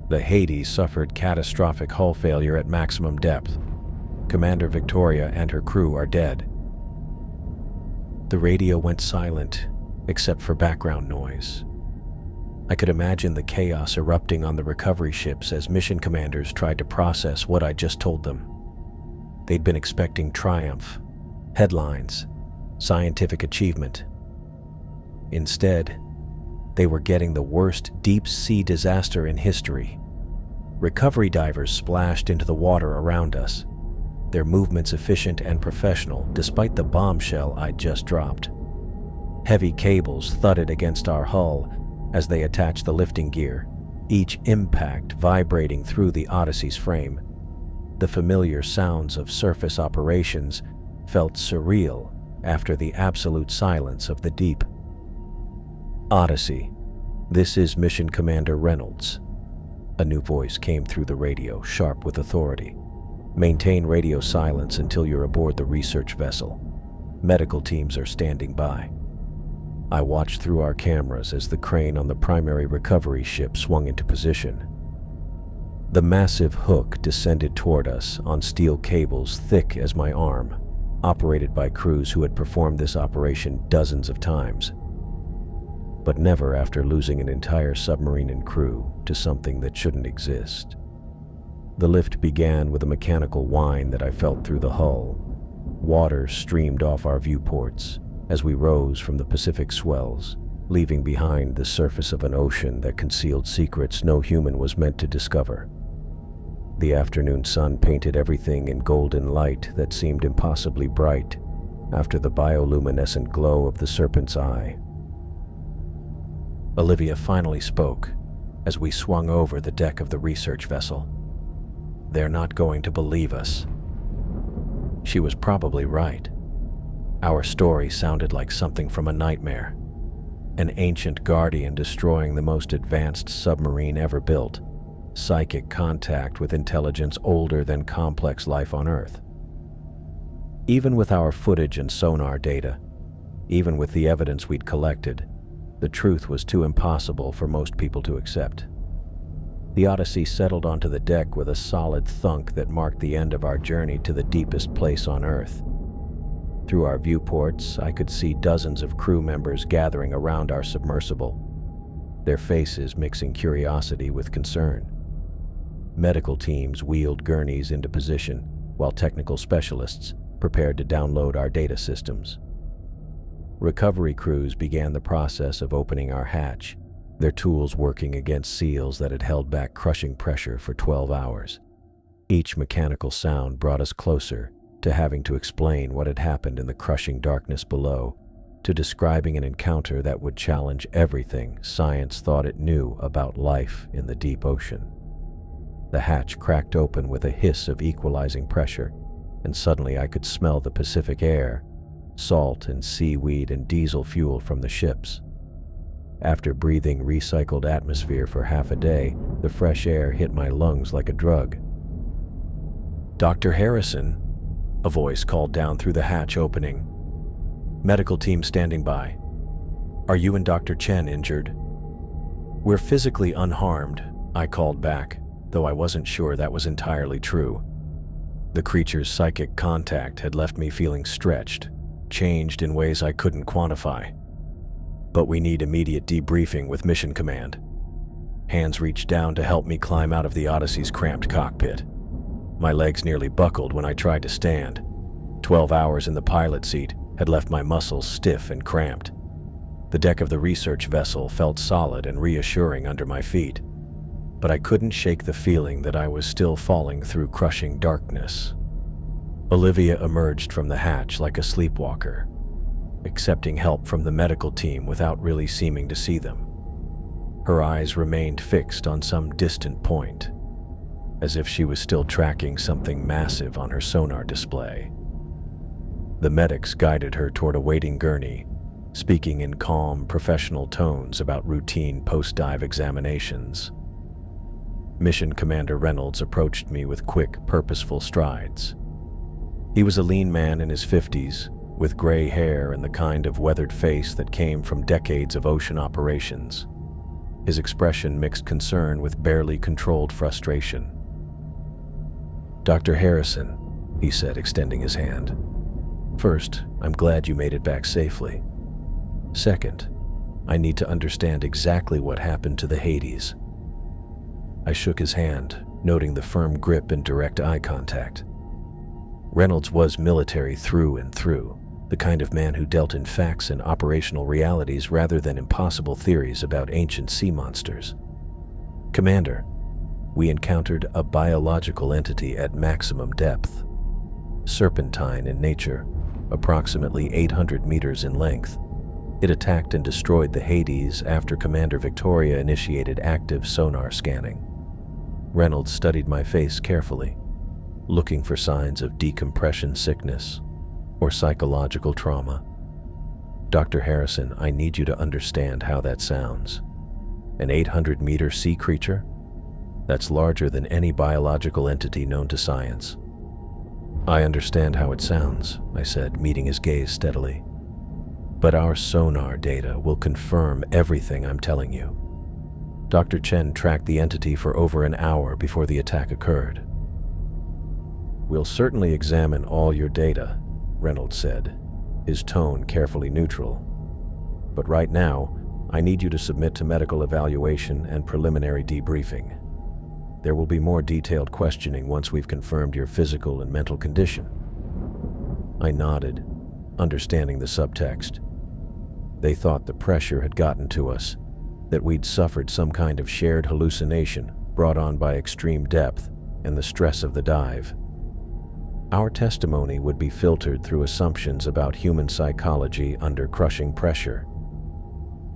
The Hades suffered catastrophic hull failure at maximum depth. Commander Victoria and her crew are dead." The radio went silent, except for background noise. I could imagine the chaos erupting on the recovery ships as mission commanders tried to process what I just told them. They'd been expecting triumph, headlines, scientific achievement. Instead, they were getting the worst deep-sea disaster in history. Recovery divers splashed into the water around us, their movements efficient and professional despite the bombshell I'd just dropped. Heavy cables thudded against our hull as they attached the lifting gear, each impact vibrating through the Odyssey's frame. The familiar sounds of surface operations felt surreal after the absolute silence of the deep. "Odyssey, this is Mission Commander Reynolds." A new voice came through the radio, sharp with authority. "Maintain radio silence until you're aboard the research vessel. Medical teams are standing by." I watched through our cameras as the crane on the primary recovery ship swung into position. The massive hook descended toward us on steel cables thick as my arm, operated by crews who had performed this operation dozens of times, but never after losing an entire submarine and crew to something that shouldn't exist. The lift began with a mechanical whine that I felt through the hull. Water streamed off our viewports as we rose from the Pacific swells, leaving behind the surface of an ocean that concealed secrets no human was meant to discover. The afternoon sun painted everything in golden light that seemed impossibly bright after the bioluminescent glow of the serpent's eye. Olivia finally spoke as we swung over the deck of the research vessel. "They're not going to believe us." She was probably right. Our story sounded like something from a nightmare. An ancient guardian destroying the most advanced submarine ever built. Psychic contact with intelligence older than complex life on Earth. Even with our footage and sonar data, even with the evidence we'd collected, the truth was too impossible for most people to accept. The Odyssey settled onto the deck with a solid thunk that marked the end of our journey to the deepest place on Earth. Through our viewports, I could see dozens of crew members gathering around our submersible, their faces mixing curiosity with concern. Medical teams wheeled gurneys into position, while technical specialists, prepared to download our data systems. Recovery crews began the process of opening our hatch, their tools working against seals that had held back crushing pressure for 12 hours. Each mechanical sound brought us closer to having to explain what had happened in the crushing darkness below, to describing an encounter that would challenge everything science thought it knew about life in the deep ocean. The hatch cracked open with a hiss of equalizing pressure, and suddenly I could smell the Pacific air, salt and seaweed and diesel fuel from the ships. After breathing recycled atmosphere for half a day, the fresh air hit my lungs like a drug. "Dr. Harrison," a voice called down through the hatch opening. "Medical team standing by. Are you and Dr. Chen injured?" "We're physically unharmed," I called back, though I wasn't sure that was entirely true. The creature's psychic contact had left me feeling stretched, changed in ways I couldn't quantify. "But we need immediate debriefing with Mission Command." Hands reached down to help me climb out of the Odyssey's cramped cockpit. My legs nearly buckled when I tried to stand. 12 hours in the pilot seat had left my muscles stiff and cramped. The deck of the research vessel felt solid and reassuring under my feet, but I couldn't shake the feeling that I was still falling through crushing darkness. Olivia emerged from the hatch like a sleepwalker, accepting help from the medical team without really seeming to see them. Her eyes remained fixed on some distant point, as if she was still tracking something massive on her sonar display. The medics guided her toward a waiting gurney, speaking in calm, professional tones about routine post-dive examinations. Mission Commander Reynolds approached me with quick, purposeful strides. He was a lean man in his 50s, with gray hair and the kind of weathered face that came from decades of ocean operations. His expression mixed concern with barely controlled frustration. "Dr. Harrison," he said, extending his hand. "First, I'm glad you made it back safely. Second, I need to understand exactly what happened to the Hades." I shook his hand, noting the firm grip and direct eye contact. Reynolds was military through and through, the kind of man who dealt in facts and operational realities rather than impossible theories about ancient sea monsters. "Commander, we encountered a biological entity at maximum depth. Serpentine in nature, approximately 800 meters in length. It attacked and destroyed the Hades after Commander Victoria initiated active sonar scanning." Reynolds studied my face carefully, looking for signs of decompression sickness or psychological trauma. "Dr. Harrison, I need you to understand how that sounds. An 800-meter sea creature? That's larger than any biological entity known to science." "I understand how it sounds," I said, meeting his gaze steadily. "But our sonar data will confirm everything I'm telling you. Dr. Chen tracked the entity for over an hour before the attack occurred." "We'll certainly examine all your data," Reynolds said, his tone carefully neutral. "But right now, I need you to submit to medical evaluation and preliminary debriefing. There will be more detailed questioning once we've confirmed your physical and mental condition." I nodded, understanding the subtext. They thought the pressure had gotten to us, that we'd suffered some kind of shared hallucination brought on by extreme depth and the stress of the dive. Our testimony would be filtered through assumptions about human psychology under crushing pressure.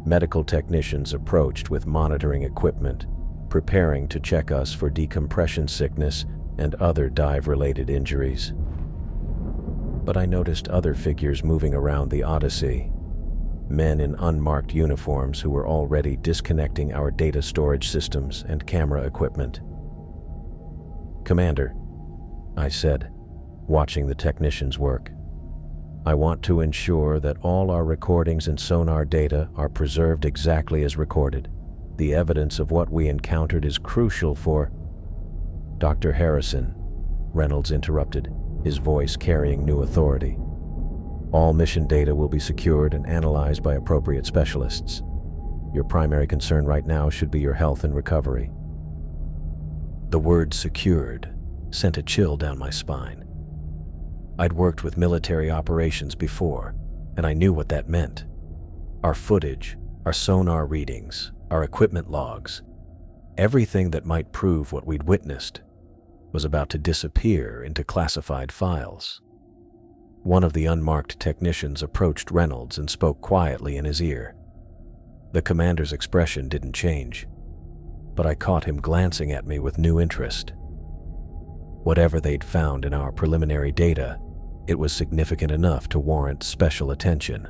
Medical technicians approached with monitoring equipment, preparing to check us for decompression sickness and other dive-related injuries. But I noticed other figures moving around the Odyssey, men in unmarked uniforms who were already disconnecting our data storage systems and camera equipment. "Commander," I said, watching the technicians work, "I want to ensure that all our recordings and sonar data are preserved exactly as recorded. The evidence of what we encountered is crucial for—" "Dr. Harrison," Reynolds interrupted, his voice carrying new authority. "All mission data will be secured and analyzed by appropriate specialists. Your primary concern right now should be your health and recovery." The word "secured" sent a chill down my spine. I'd worked with military operations before, and I knew what that meant. Our footage, our sonar readings, our equipment logs, everything that might prove what we'd witnessed was about to disappear into classified files. One of the unmarked technicians approached Reynolds and spoke quietly in his ear. The commander's expression didn't change, but I caught him glancing at me with new interest. Whatever they'd found in our preliminary data, it was significant enough to warrant special attention.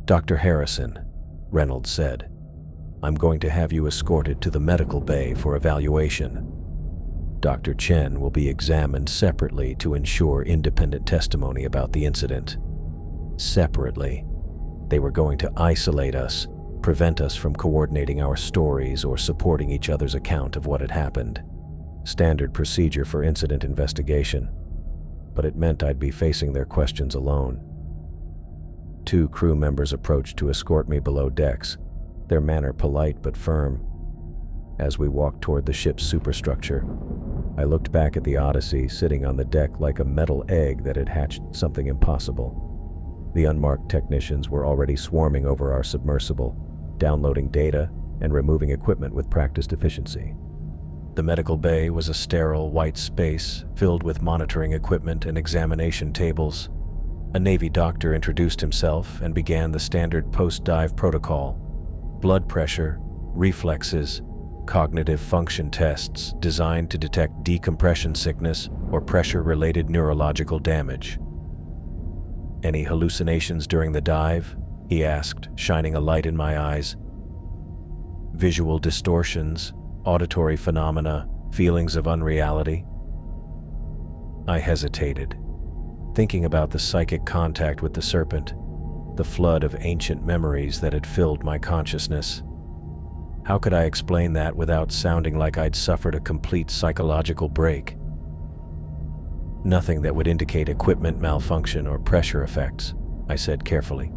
"Dr. Harrison," Reynolds said, "I'm going to have you escorted to the medical bay for evaluation. Dr. Chen will be examined separately to ensure independent testimony about the incident. Separately, they were going to isolate us, prevent us from coordinating our stories or supporting each other's account of what had happened. Standard procedure for incident investigation, but it meant I'd be facing their questions alone." 2 crew members approached to escort me below decks, their manner polite but firm. As we walked toward the ship's superstructure, I looked back at the Odyssey sitting on the deck like a metal egg that had hatched something impossible. The unmarked technicians were already swarming over our submersible, downloading data and removing equipment with practiced efficiency. The medical bay was a sterile white space filled with monitoring equipment and examination tables. A Navy doctor introduced himself and began the standard post-dive protocol: blood pressure, reflexes, cognitive function tests designed to detect decompression sickness or pressure-related neurological damage. "Any hallucinations during the dive?" he asked, shining a light in my eyes. "Visual distortions, auditory phenomena, feelings of unreality?" I hesitated, thinking about the psychic contact with the serpent, the flood of ancient memories that had filled my consciousness. How could I explain that without sounding like I'd suffered a complete psychological break? "Nothing that would indicate equipment malfunction or pressure effects," I said carefully.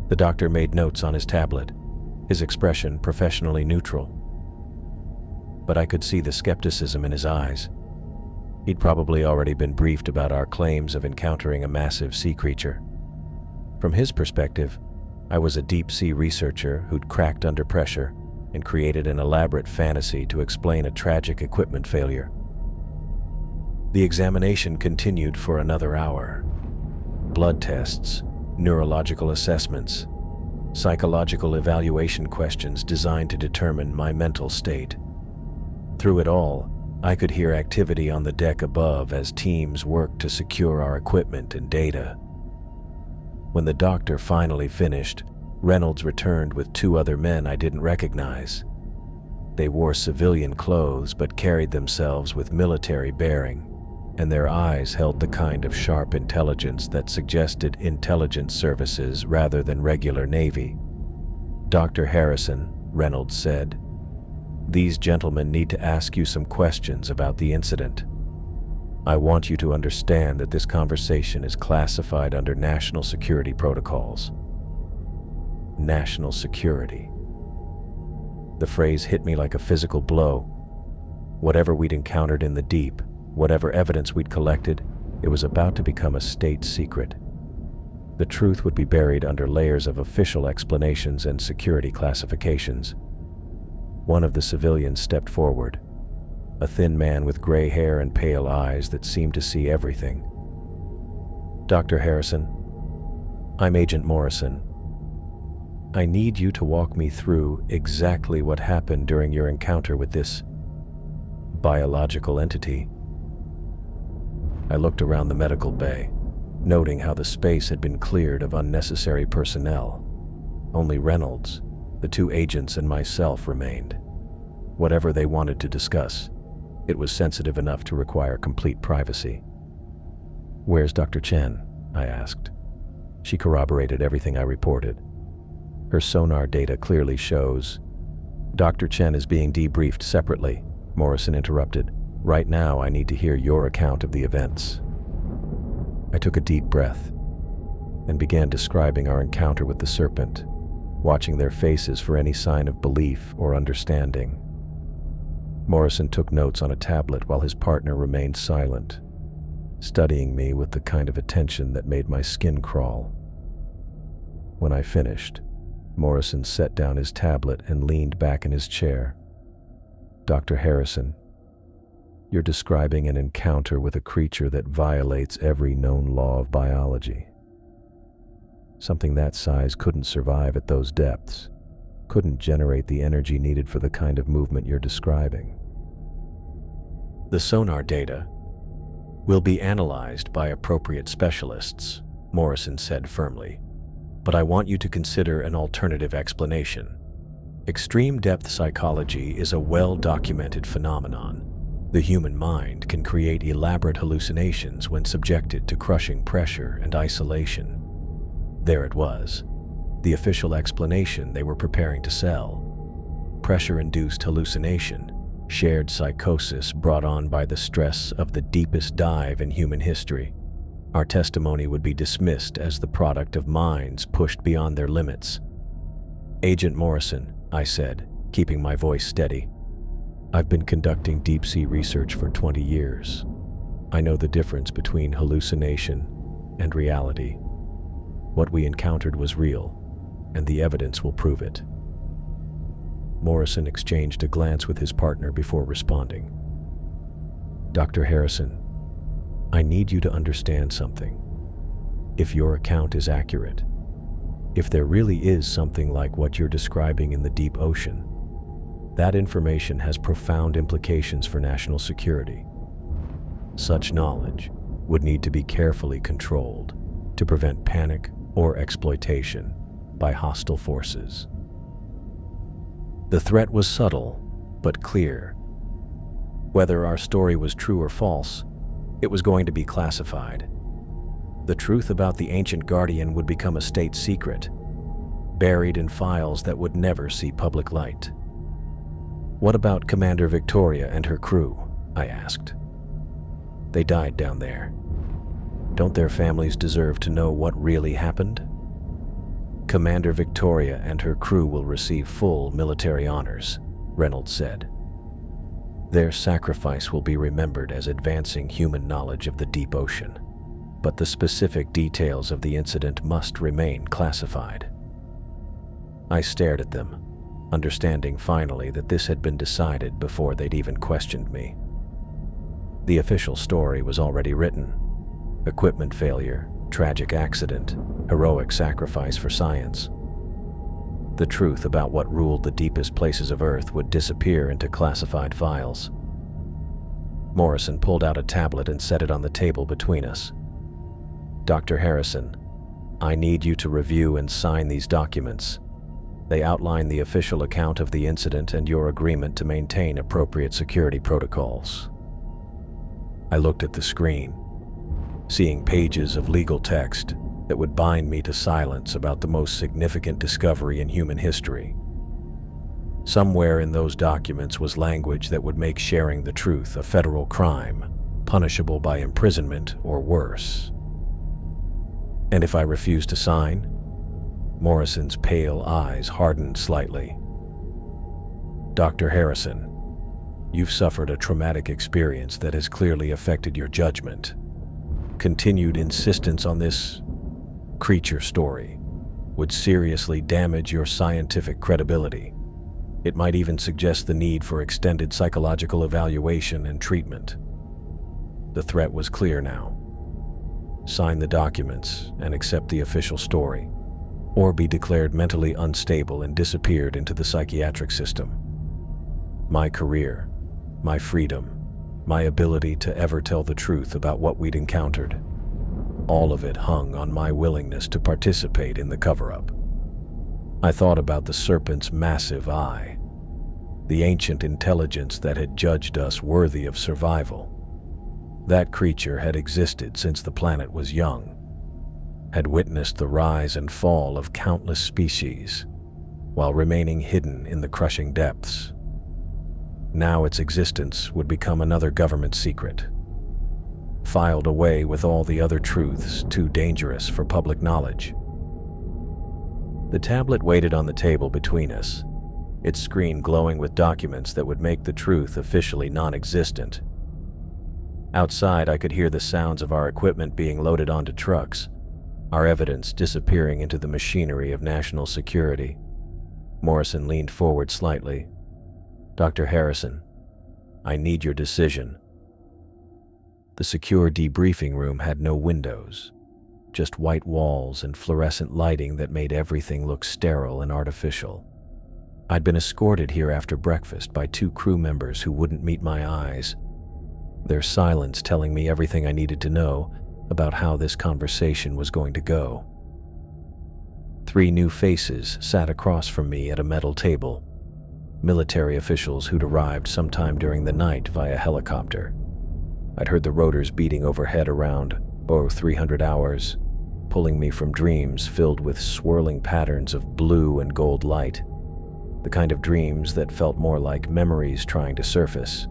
The doctor made notes on his tablet, his expression professionally neutral. But I could see the skepticism in his eyes. He'd probably already been briefed about our claims of encountering a massive sea creature. From his perspective, I was a deep-sea researcher who'd cracked under pressure and created an elaborate fantasy to explain a tragic equipment failure. The examination continued for another hour. Blood tests, neurological assessments, psychological evaluation questions designed to determine my mental state. Through it all, I could hear activity on the deck above as teams worked to secure our equipment and data. When the doctor finally finished, Reynolds returned with 2 other men I didn't recognize. They wore civilian clothes but carried themselves with military bearing, and their eyes held the kind of sharp intelligence that suggested intelligence services rather than regular Navy. "Dr. Harrison," Reynolds said, "these gentlemen need to ask you some questions about the incident. I want you to understand that this conversation is classified under national security protocols." National security. The phrase hit me like a physical blow. Whatever we'd encountered in the deep, whatever evidence we'd collected, it was about to become a state secret. The truth would be buried under layers of official explanations and security classifications. One of the civilians stepped forward, a thin man with gray hair and pale eyes that seemed to see everything. "Dr. Harrison, I'm Agent Morrison. I need you to walk me through exactly what happened during your encounter with this biological entity." I looked around the medical bay, noting how the space had been cleared of unnecessary personnel. Only Reynolds, the 2 agents, and myself remained. Whatever they wanted to discuss, it was sensitive enough to require complete privacy. "Where's Dr. Chen?" I asked. She corroborated everything I reported. Her sonar data clearly shows. "Dr. Chen is being debriefed separately," Morrison interrupted. "Right now, I need to hear your account of the events." I took a deep breath and began describing our encounter with the serpent, watching their faces for any sign of belief or understanding. Morrison took notes on a tablet while his partner remained silent. studying me with the kind of attention that made my skin crawl. When I finished, Morrison set down his tablet and leaned back in his chair. "Dr. Harrison, you're describing an encounter with a creature that violates every known law of biology. Something that size couldn't survive at those depths, couldn't generate the energy needed for the kind of movement you're describing. The sonar data will be analyzed by appropriate specialists," Morrison said firmly. "But I want you to consider an alternative explanation. Extreme depth psychology is a well-documented phenomenon. The human mind can create elaborate hallucinations when subjected to crushing pressure and isolation." There it was, the official explanation they were preparing to sell. Pressure-induced hallucination, shared psychosis brought on by the stress of the deepest dive in human history. Our testimony would be dismissed as the product of minds pushed beyond their limits. "Agent Morrison," I said, keeping my voice steady, "I've been conducting deep-sea research for 20 years. I know the difference between hallucination and reality. What we encountered was real, and the evidence will prove it." Morrison exchanged a glance with his partner before responding. "Dr. Harrison, I need you to understand something. If your account is accurate, if there really is something like what you're describing in the deep ocean, that information has profound implications for national security. Such knowledge would need to be carefully controlled to prevent panic or exploitation by hostile forces." The threat was subtle, but clear. Whether our story was true or false, it was going to be classified. The truth about the ancient guardian would become a state secret, buried in files that would never see public light. "What about Commander Victoria and her crew?" I asked. "They died down there. Don't their families deserve to know what really happened?" "Commander Victoria and her crew will receive full military honors," Reynolds said. "Their sacrifice will be remembered as advancing human knowledge of the deep ocean, but the specific details of the incident must remain classified." I stared at them, understanding finally that this had been decided before they'd even questioned me. The official story was already written. Equipment failure, tragic accident, heroic sacrifice for science. The truth about what ruled the deepest places of Earth would disappear into classified files. Morrison pulled out a tablet and set it on the table between us. "Dr. Harrison, I need you to review and sign these documents. They outline the official account of the incident and your agreement to maintain appropriate security protocols." I looked at the screen, seeing pages of legal text that would bind me to silence about the most significant discovery in human history. Somewhere in those documents was language that would make sharing the truth a federal crime, punishable by imprisonment or worse. "And if I refuse to sign?" Morrison's pale eyes hardened slightly. "Dr. Harrison, you've suffered a traumatic experience that has clearly affected your judgment. Continued insistence on this creature story would seriously damage your scientific credibility. It might even suggest the need for extended psychological evaluation and treatment." The threat was clear now. Sign the documents and accept the official story, or be declared mentally unstable and disappeared into the psychiatric system. My career, my freedom, my ability to ever tell the truth about what we'd encountered, all of it hung on my willingness to participate in the cover-up. I thought about the serpent's massive eye, the ancient intelligence that had judged us worthy of survival. That creature had existed since the planet was young, had witnessed the rise and fall of countless species, while remaining hidden in the crushing depths. Now its existence would become another government secret, filed away with all the other truths too dangerous for public knowledge. The tablet waited on the table between us, its screen glowing with documents that would make the truth officially non-existent. Outside, I could hear the sounds of our equipment being loaded onto trucks, our evidence disappearing into the machinery of national security. Morrison leaned forward slightly. "Dr. Harrison, I need your decision." The secure debriefing room had no windows, just white walls and fluorescent lighting that made everything look sterile and artificial. I'd been escorted here after breakfast by 2 crew members who wouldn't meet my eyes, their silence telling me everything I needed to know about how this conversation was going to go. 3 new faces sat across from me at a metal table, military officials who'd arrived sometime during the night via helicopter. I'd heard the rotors beating overhead around 300 hours, pulling me from dreams filled with swirling patterns of blue and gold light, the kind of dreams that felt more like memories trying to surface.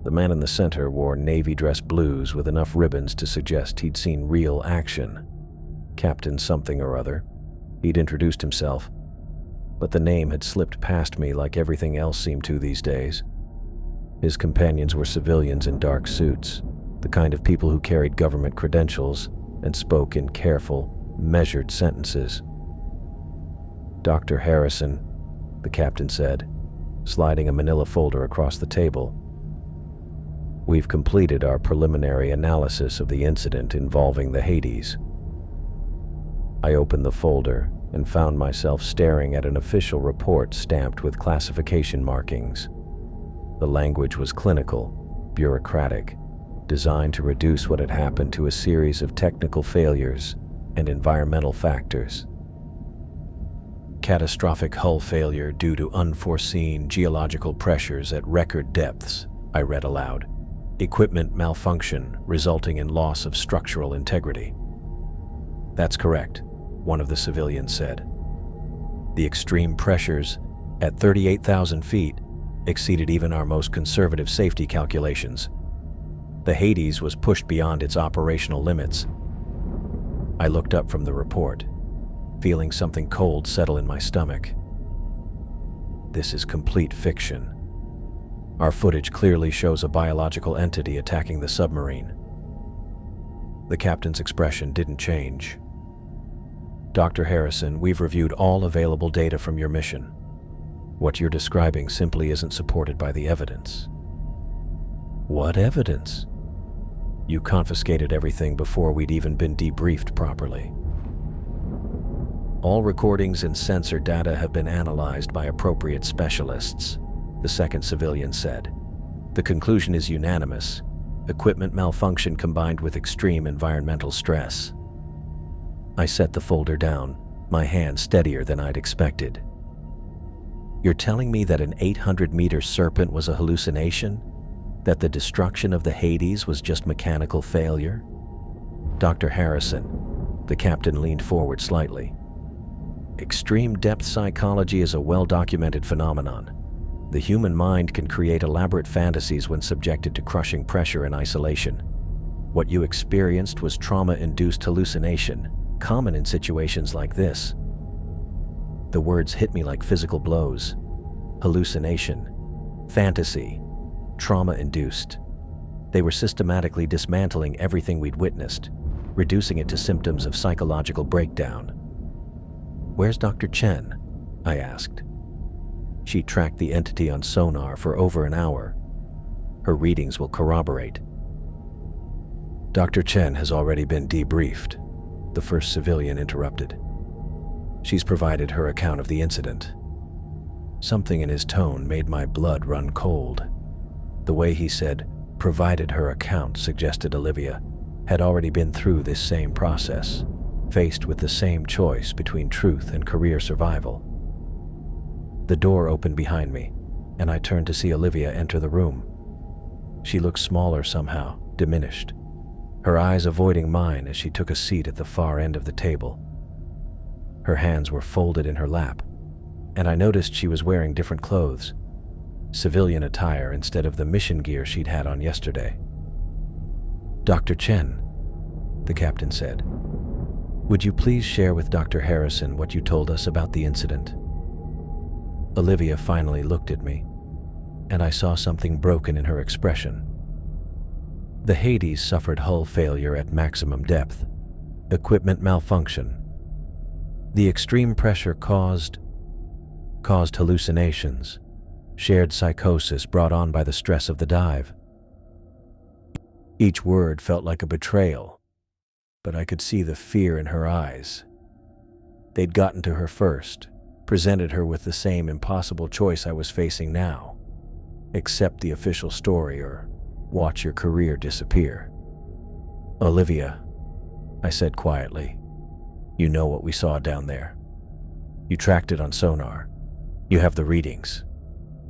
The man in the center wore navy dress blues with enough ribbons to suggest he'd seen real action. Captain something or other. He'd introduced himself, but the name had slipped past me like everything else seemed to these days. His companions were civilians in dark suits, the kind of people who carried government credentials and spoke in careful, measured sentences. "Dr. Harrison," the captain said, sliding a manila folder across the table. "We've completed our preliminary analysis of the incident involving the Hades." I opened the folder and found myself staring at an official report stamped with classification markings. The language was clinical, bureaucratic, designed to reduce what had happened to a series of technical failures and environmental factors. "Catastrophic hull failure due to unforeseen geological pressures at record depths," I read aloud. "Equipment malfunction resulting in loss of structural integrity." "That's correct," one of the civilians said. "The extreme pressures at 38,000 feet exceeded even our most conservative safety calculations. The Hades was pushed beyond its operational limits." I looked up from the report, feeling something cold settle in my stomach. This is complete fiction. Our footage clearly shows a biological entity attacking the submarine. The captain's expression didn't change. "Dr. Harrison, we've reviewed all available data from your mission. What you're describing simply isn't supported by the evidence." "What evidence?" "You confiscated everything before we'd even been debriefed properly." "All recordings and sensor data have been analyzed by appropriate specialists," the second civilian said. "The conclusion is unanimous: equipment malfunction combined with extreme environmental stress." I set the folder down, my hand steadier than I'd expected. "You're telling me that an 800-meter serpent was a hallucination? That the destruction of the Hades was just mechanical failure?" "Dr. Harrison," the captain leaned forward slightly. "Extreme depth psychology is a well-documented phenomenon. The human mind can create elaborate fantasies when subjected to crushing pressure and isolation. What you experienced was trauma-induced hallucination, common in situations like this." The words hit me like physical blows. Hallucination, fantasy, trauma-induced. They were systematically dismantling everything we'd witnessed, reducing it to symptoms of psychological breakdown. "Where's Dr. Chen?" I asked. She tracked the entity on sonar for over an hour. Her readings will corroborate. "Dr. Chen has already been debriefed," the first civilian interrupted. "She's provided her account of the incident." Something in his tone made my blood run cold. The way he said, "provided her account," suggested Olivia had already been through this same process, faced with the same choice between truth and career survival. The door opened behind me, and I turned to see Olivia enter the room. She looked smaller somehow, diminished, her eyes avoiding mine as she took a seat at the far end of the table. Her hands were folded in her lap, and I noticed she was wearing different clothes, civilian attire instead of the mission gear she'd had on yesterday. "Dr. Chen," the captain said, "would you please share with Dr. Harrison what you told us about the incident?" Olivia finally looked at me, and I saw something broken in her expression. The Hades suffered hull failure at maximum depth, equipment malfunction. The extreme pressure caused hallucinations, shared psychosis brought on by the stress of the dive. Each word felt like a betrayal, but I could see the fear in her eyes. They'd gotten to her first, presented her with the same impossible choice I was facing now. Accept the official story or watch your career disappear. Olivia, I said quietly, you know what we saw down there. You tracked it on sonar. You have the readings.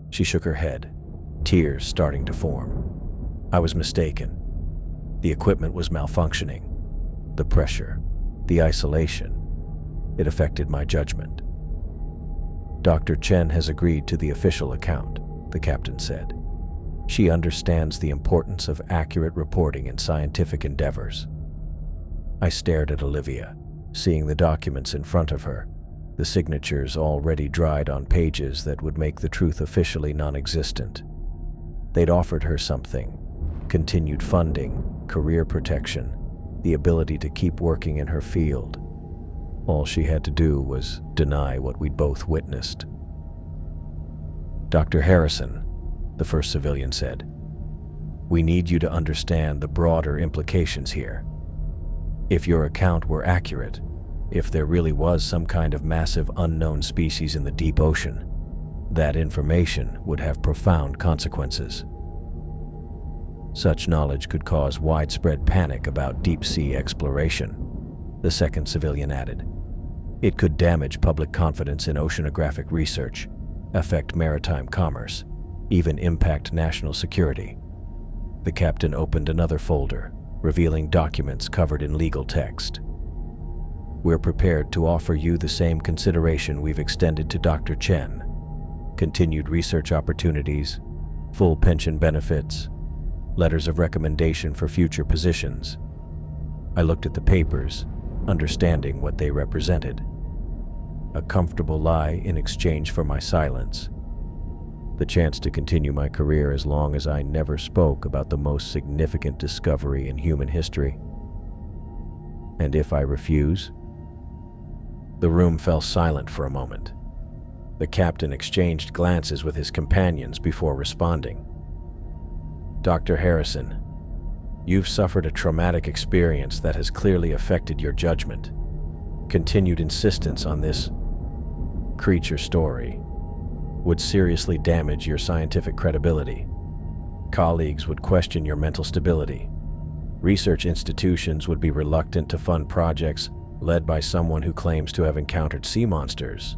She shook her head, tears starting to form. I was mistaken. The equipment was malfunctioning. The pressure, the isolation, it affected my judgment. Dr. Chen has agreed to the official account, the captain said. She understands the importance of accurate reporting in scientific endeavors. I stared at Olivia, seeing the documents in front of her, the signatures already dried on pages that would make the truth officially non-existent. They'd offered her something: continued funding, career protection, the ability to keep working in her field. All she had to do was deny what we'd both witnessed. Dr. Harrison, the first civilian said, we need you to understand the broader implications here. If your account were accurate, if there really was some kind of massive unknown species in the deep ocean, that information would have profound consequences. Such knowledge could cause widespread panic about deep-sea exploration, the second civilian added. It could damage public confidence in oceanographic research, affect maritime commerce, even impact national security. The captain opened another folder, revealing documents covered in legal text. We're prepared to offer you the same consideration we've extended to Dr. Chen: continued research opportunities, full pension benefits, letters of recommendation for future positions. I looked at the papers, understanding what they represented. A comfortable lie in exchange for my silence. The chance to continue my career as long as I never spoke about the most significant discovery in human history. And if I refuse? The room fell silent for a moment. The captain exchanged glances with his companions before responding. Dr. Harrison, you've suffered a traumatic experience that has clearly affected your judgment. Continued insistence on this creature story would seriously damage your scientific credibility. Colleagues would question your mental stability. Research institutions would be reluctant to fund projects led by someone who claims to have encountered sea monsters.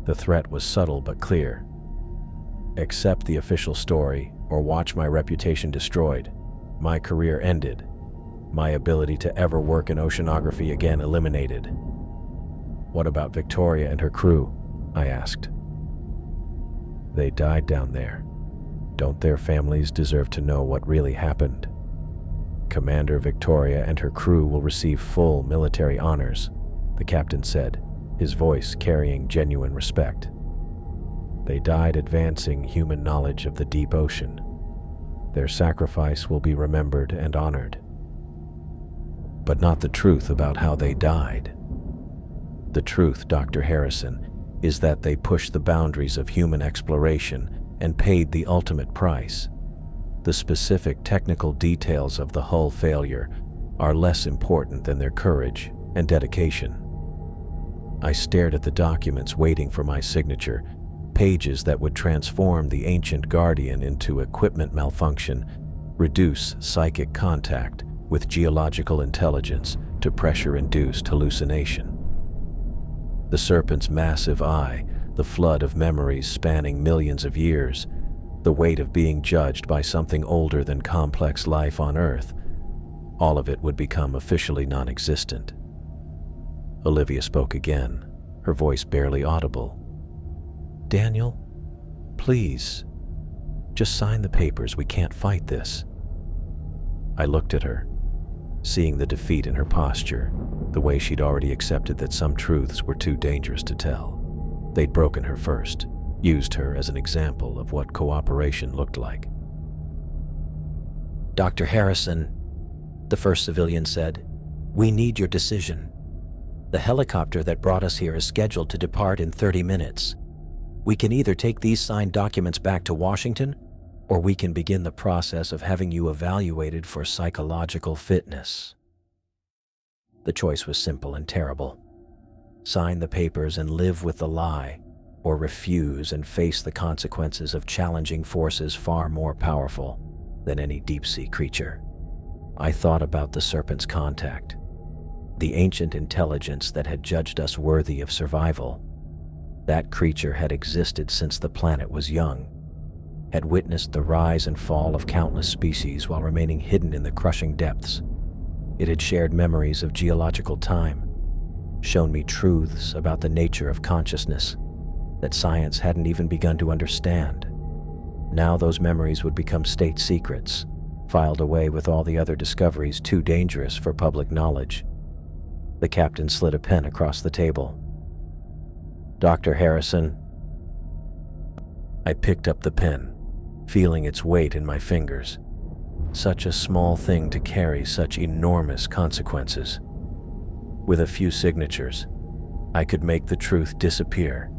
The threat was subtle but clear. Accept the official story or watch my reputation destroyed. My career ended. My ability to ever work in oceanography again eliminated. What about Victoria and her crew? I asked. They died down there. Don't their families deserve to know what really happened? Commander Victoria and her crew will receive full military honors, the captain said, his voice carrying genuine respect. They died advancing human knowledge of the deep ocean. Their sacrifice will be remembered and honored. But not the truth about how they died. The truth, Dr. Harrison, is that they pushed the boundaries of human exploration and paid the ultimate price. The specific technical details of the hull failure are less important than their courage and dedication. I stared at the documents waiting for my signature, pages that would transform the ancient Guardian into equipment malfunction, reduce psychic contact with geological intelligence to pressure-induced hallucination. The serpent's massive eye, the flood of memories spanning millions of years, the weight of being judged by something older than complex life on Earth, all of it would become officially non-existent. Olivia spoke again, her voice barely audible. Daniel, please, just sign the papers. We can't fight this. I looked at her, seeing the defeat in her posture, the way she'd already accepted that some truths were too dangerous to tell. They'd broken her first, used her as an example of what cooperation looked like. Dr. Harrison, the first civilian said, we need your decision. The helicopter that brought us here is scheduled to depart in 30 minutes. We can either take these signed documents back to Washington, or we can begin the process of having you evaluated for psychological fitness. The choice was simple and terrible. Sign the papers and live with the lie, or refuse and face the consequences of challenging forces far more powerful than any deep-sea creature. I thought about the serpent's contact, the ancient intelligence that had judged us worthy of survival. That creature had existed since the planet was young, had witnessed the rise and fall of countless species while remaining hidden in the crushing depths. It had shared memories of geological time, shown me truths about the nature of consciousness that science hadn't even begun to understand. Now those memories would become state secrets, filed away with all the other discoveries too dangerous for public knowledge. The captain slid a pen across the table. Dr. Harrison. I picked up the pen, feeling its weight in my fingers. Such a small thing to carry such enormous consequences. With a few signatures, I could make the truth disappear,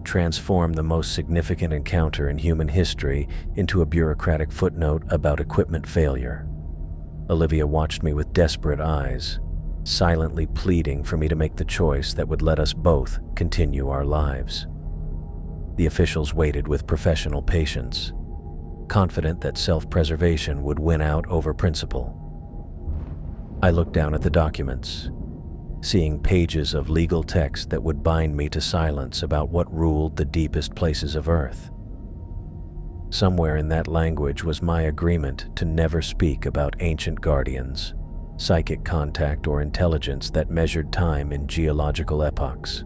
transform the most significant encounter in human history into a bureaucratic footnote about equipment failure. Olivia watched me with desperate eyes, silently pleading for me to make the choice that would let us both continue our lives. The officials waited with professional patience, confident that self-preservation would win out over principle. I looked down at the documents, seeing pages of legal text that would bind me to silence about what ruled the deepest places of Earth. Somewhere in that language was my agreement to never speak about ancient guardians, psychic contact, or intelligence that measured time in geological epochs.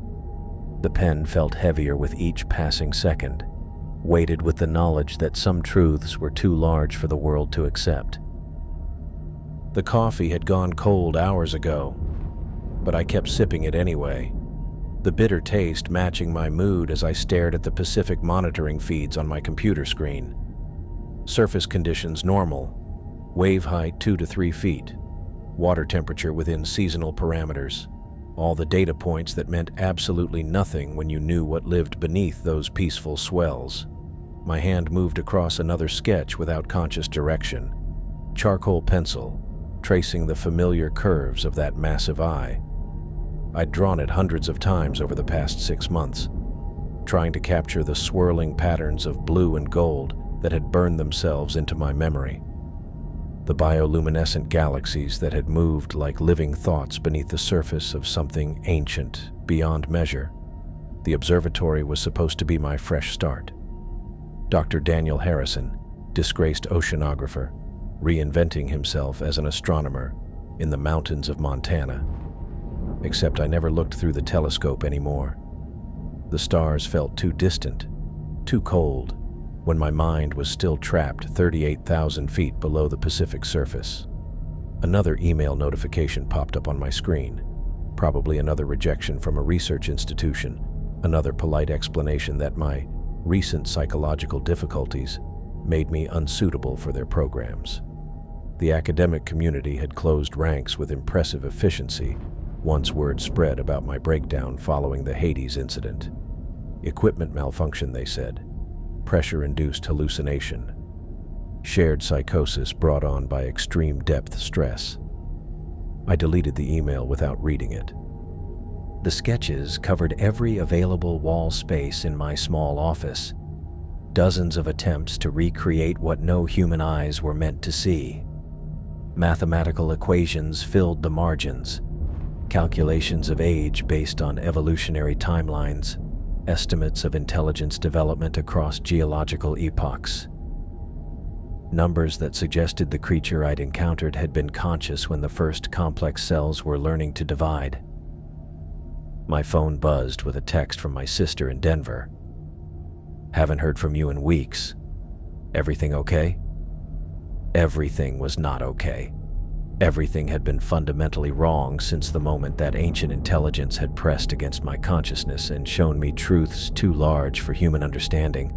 The pen felt heavier with each passing second, weighted with the knowledge that some truths were too large for the world to accept. The coffee had gone cold hours ago, but I kept sipping it anyway, the bitter taste matching my mood as I stared at the Pacific monitoring feeds on my computer screen. Surface conditions normal, wave height 2 to 3 feet, water temperature within seasonal parameters, all the data points that meant absolutely nothing when you knew what lived beneath those peaceful swells. My hand moved across another sketch without conscious direction, charcoal pencil, tracing the familiar curves of that massive eye. I'd drawn it hundreds of times over the past 6 months, trying to capture the swirling patterns of blue and gold that had burned themselves into my memory. The bioluminescent galaxies that had moved like living thoughts beneath the surface of something ancient beyond measure. The observatory was supposed to be my fresh start. Dr. Daniel Harrison, disgraced oceanographer, reinventing himself as an astronomer in the mountains of Montana. Except I never looked through the telescope anymore. The stars felt too distant, too cold, when my mind was still trapped 38,000 feet below the Pacific surface. Another email notification popped up on my screen, probably another rejection from a research institution, another polite explanation that my recent psychological difficulties made me unsuitable for their programs. The academic community had closed ranks with impressive efficiency once word spread about my breakdown following the Hades incident. Equipment malfunction, they said. Pressure-induced hallucination. Shared psychosis brought on by extreme depth stress. I deleted the email without reading it. The sketches covered every available wall space in my small office. Dozens of attempts to recreate what no human eyes were meant to see. Mathematical equations filled the margins. Calculations of age based on evolutionary timelines. Estimates of intelligence development across geological epochs. Numbers that suggested the creature I'd encountered had been conscious when the first complex cells were learning to divide. My phone buzzed with a text from my sister in Denver. Haven't heard from you in weeks. Everything okay? Everything was not okay. Everything had been fundamentally wrong since the moment that ancient intelligence had pressed against my consciousness and shown me truths too large for human understanding.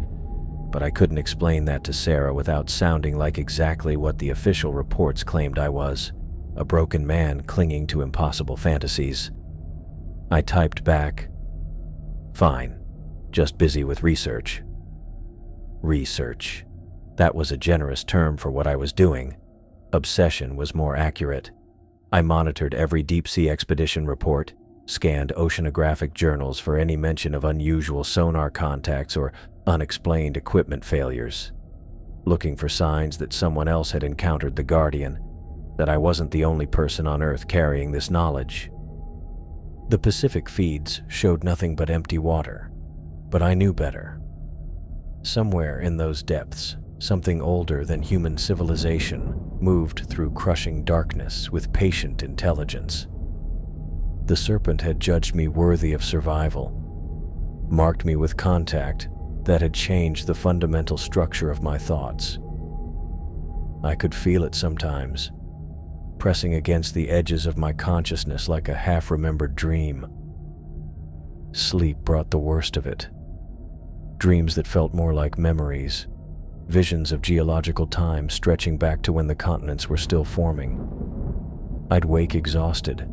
but I couldn't explain that to Sarah without sounding like exactly what the official reports claimed I was, a broken man clinging to impossible fantasies. I typed back, "Fine, just busy with research." Research. That was a generous term for what I was doing. Obsession was more accurate. I monitored every deep-sea expedition report, scanned oceanographic journals for any mention of unusual sonar contacts or unexplained equipment failures, looking for signs that someone else had encountered the Guardian, that I wasn't the only person on Earth carrying this knowledge. The Pacific feeds showed nothing but empty water, but I knew better. Somewhere in those depths, something older than human civilization moved through crushing darkness with patient intelligence. The serpent had judged me worthy of survival, marked me with contact that had changed the fundamental structure of my thoughts. I could feel it sometimes, pressing against the edges of my consciousness like a half-remembered dream. Sleep brought the worst of it. Dreams that felt more like memories, visions of geological time stretching back to when the continents were still forming. I'd wake exhausted,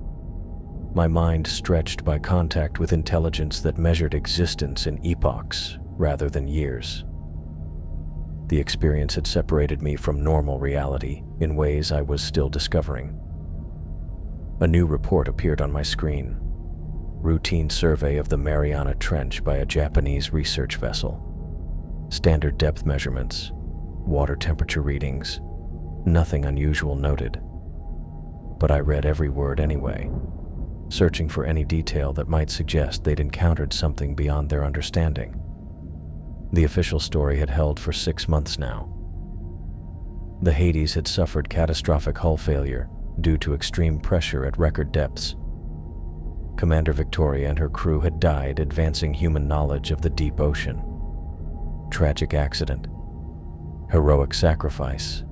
my mind stretched by contact with intelligence that measured existence in epochs rather than years. The experience had separated me from normal reality in ways I was still discovering. A new report appeared on my screen. Routine survey of the Mariana Trench by a Japanese research vessel. Standard depth measurements, water temperature readings, nothing unusual noted. But I read every word anyway, searching for any detail that might suggest they'd encountered something beyond their understanding. The official story had held for 6 months now. The Hades had suffered catastrophic hull failure due to extreme pressure at record depths. Commander Victoria and her crew had died advancing human knowledge of the deep ocean. Tragic accident. Heroic sacrifice.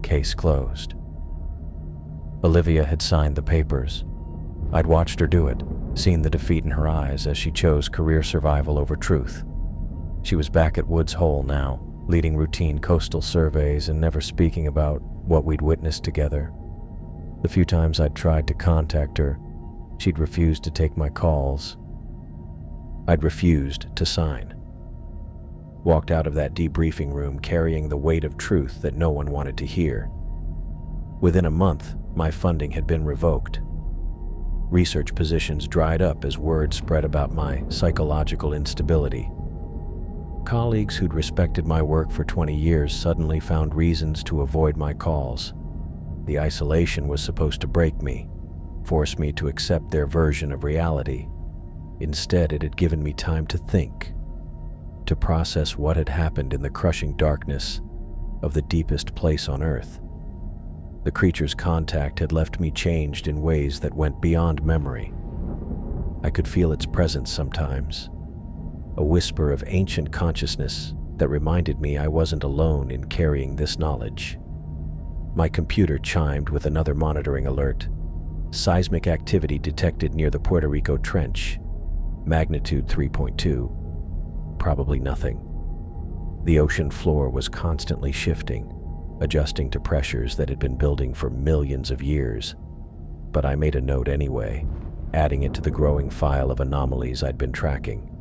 Case closed. Olivia had signed the papers. I'd watched her do it, seen the defeat in her eyes as she chose career survival over truth. She was back at Woods Hole now, leading routine coastal surveys and never speaking about what we'd witnessed together. The few times I'd tried to contact her, she'd refused to take my calls. I'd refused to sign. Walked out of that debriefing room carrying the weight of truth that no one wanted to hear. Within a month, my funding had been revoked. Research positions dried up as word spread about my psychological instability. Colleagues who'd respected my work for 20 years suddenly found reasons to avoid my calls. The isolation was supposed to break me, force me to accept their version of reality. Instead, it had given me time to think, to process what had happened in the crushing darkness of the deepest place on Earth. The creature's contact had left me changed in ways that went beyond memory. I could feel its presence sometimes, a whisper of ancient consciousness that reminded me I wasn't alone in carrying this knowledge. My computer chimed with another monitoring alert. Seismic activity detected near the Puerto Rico Trench. Magnitude 3.2. Probably nothing. The ocean floor was constantly shifting, adjusting to pressures that had been building for millions of years. But I made a note anyway, adding it to the growing file of anomalies I'd been tracking.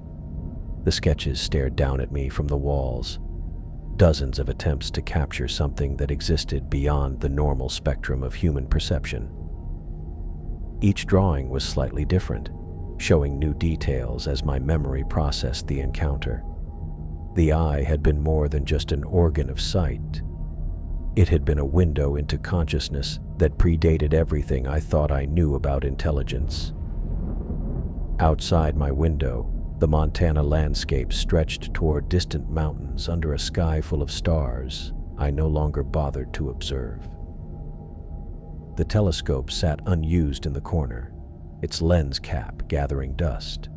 The sketches stared down at me from the walls, dozens of attempts to capture something that existed beyond the normal spectrum of human perception. Each drawing was slightly different, showing new details as my memory processed the encounter. The eye had been more than just an organ of sight. It had been a window into consciousness that predated everything I thought I knew about intelligence. Outside my window, the Montana landscape stretched toward distant mountains under a sky full of stars I no longer bothered to observe. The telescope sat unused in the corner, its lens cap gathering dust.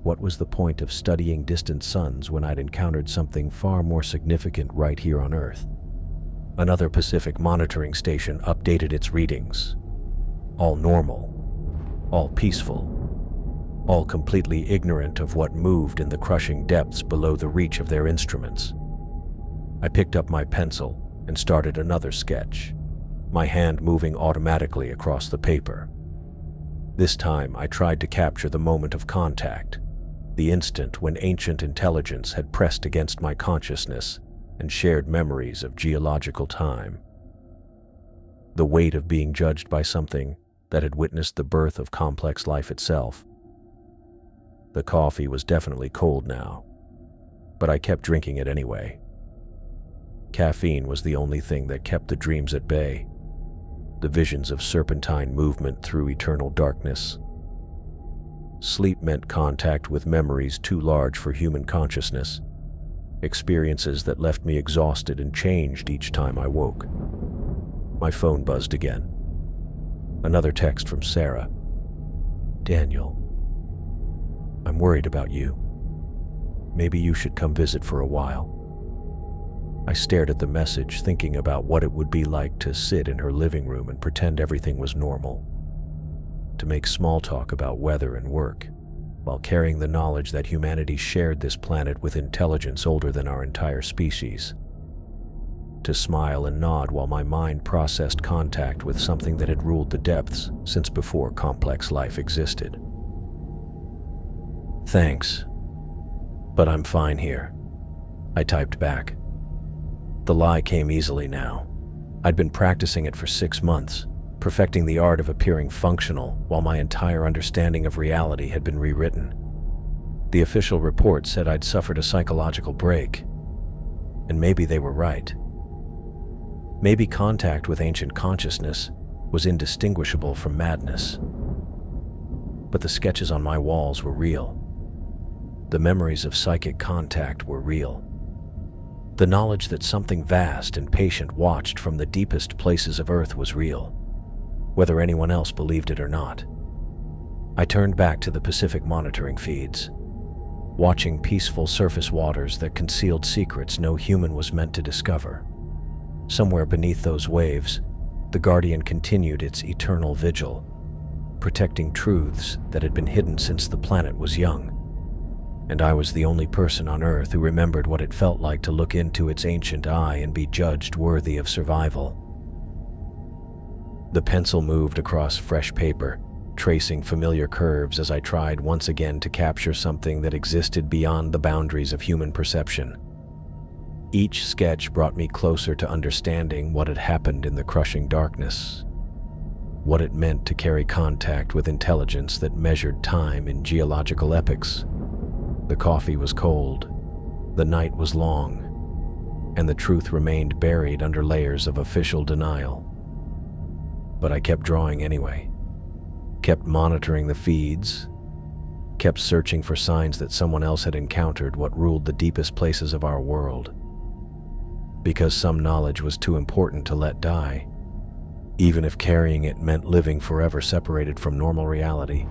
What was the point of studying distant suns when I'd encountered something far more significant right here on Earth? Another Pacific monitoring station updated its readings. All normal, all peaceful. all completely ignorant of what moved in the crushing depths below the reach of their instruments. I picked up my pencil and started another sketch, my hand moving automatically across the paper. This time, I tried to capture the moment of contact, the instant when ancient intelligence had pressed against my consciousness and shared memories of geological time. The weight of being judged by something that had witnessed the birth of complex life itself. The coffee was definitely cold now, but I kept drinking it anyway. Caffeine was the only thing that kept the dreams at bay, the visions of serpentine movement through eternal darkness. Sleep meant contact with memories too large for human consciousness, experiences that left me exhausted and changed each time I woke. My phone buzzed again. Another text from Sarah. "Daniel, I'm worried about you. Maybe you should come visit for a while." I stared at the message, thinking about what it would be like to sit in her living room and pretend everything was normal, to make small talk about weather and work, while carrying the knowledge that humanity shared this planet with intelligence older than our entire species. To smile and nod while my mind processed contact with something that had ruled the depths since before complex life existed. "Thanks, but I'm fine here," I typed back. The lie came easily now. I'd been practicing it for 6 months, perfecting the art of appearing functional while my entire understanding of reality had been rewritten. The official report said I'd suffered a psychological break, and maybe they were right. Maybe contact with ancient consciousness was indistinguishable from madness. But the sketches on my walls were real. The memories of psychic contact were real. The knowledge that something vast and patient watched from the deepest places of Earth was real, whether anyone else believed it or not. I turned back to the Pacific monitoring feeds, watching peaceful surface waters that concealed secrets no human was meant to discover. Somewhere beneath those waves, the Guardian continued its eternal vigil, protecting truths that had been hidden since the planet was young. And I was the only person on Earth who remembered what it felt like to look into its ancient eye and be judged worthy of survival. The pencil moved across fresh paper, tracing familiar curves as I tried once again to capture something that existed beyond the boundaries of human perception. Each sketch brought me closer to understanding what had happened in the crushing darkness, what it meant to carry contact with intelligence that measured time in geological epochs. The coffee was cold, the night was long, and the truth remained buried under layers of official denial. But I kept drawing anyway, kept monitoring the feeds, kept searching for signs that someone else had encountered what ruled the deepest places of our world. Because some knowledge was too important to let die, even if carrying it meant living forever separated from normal reality.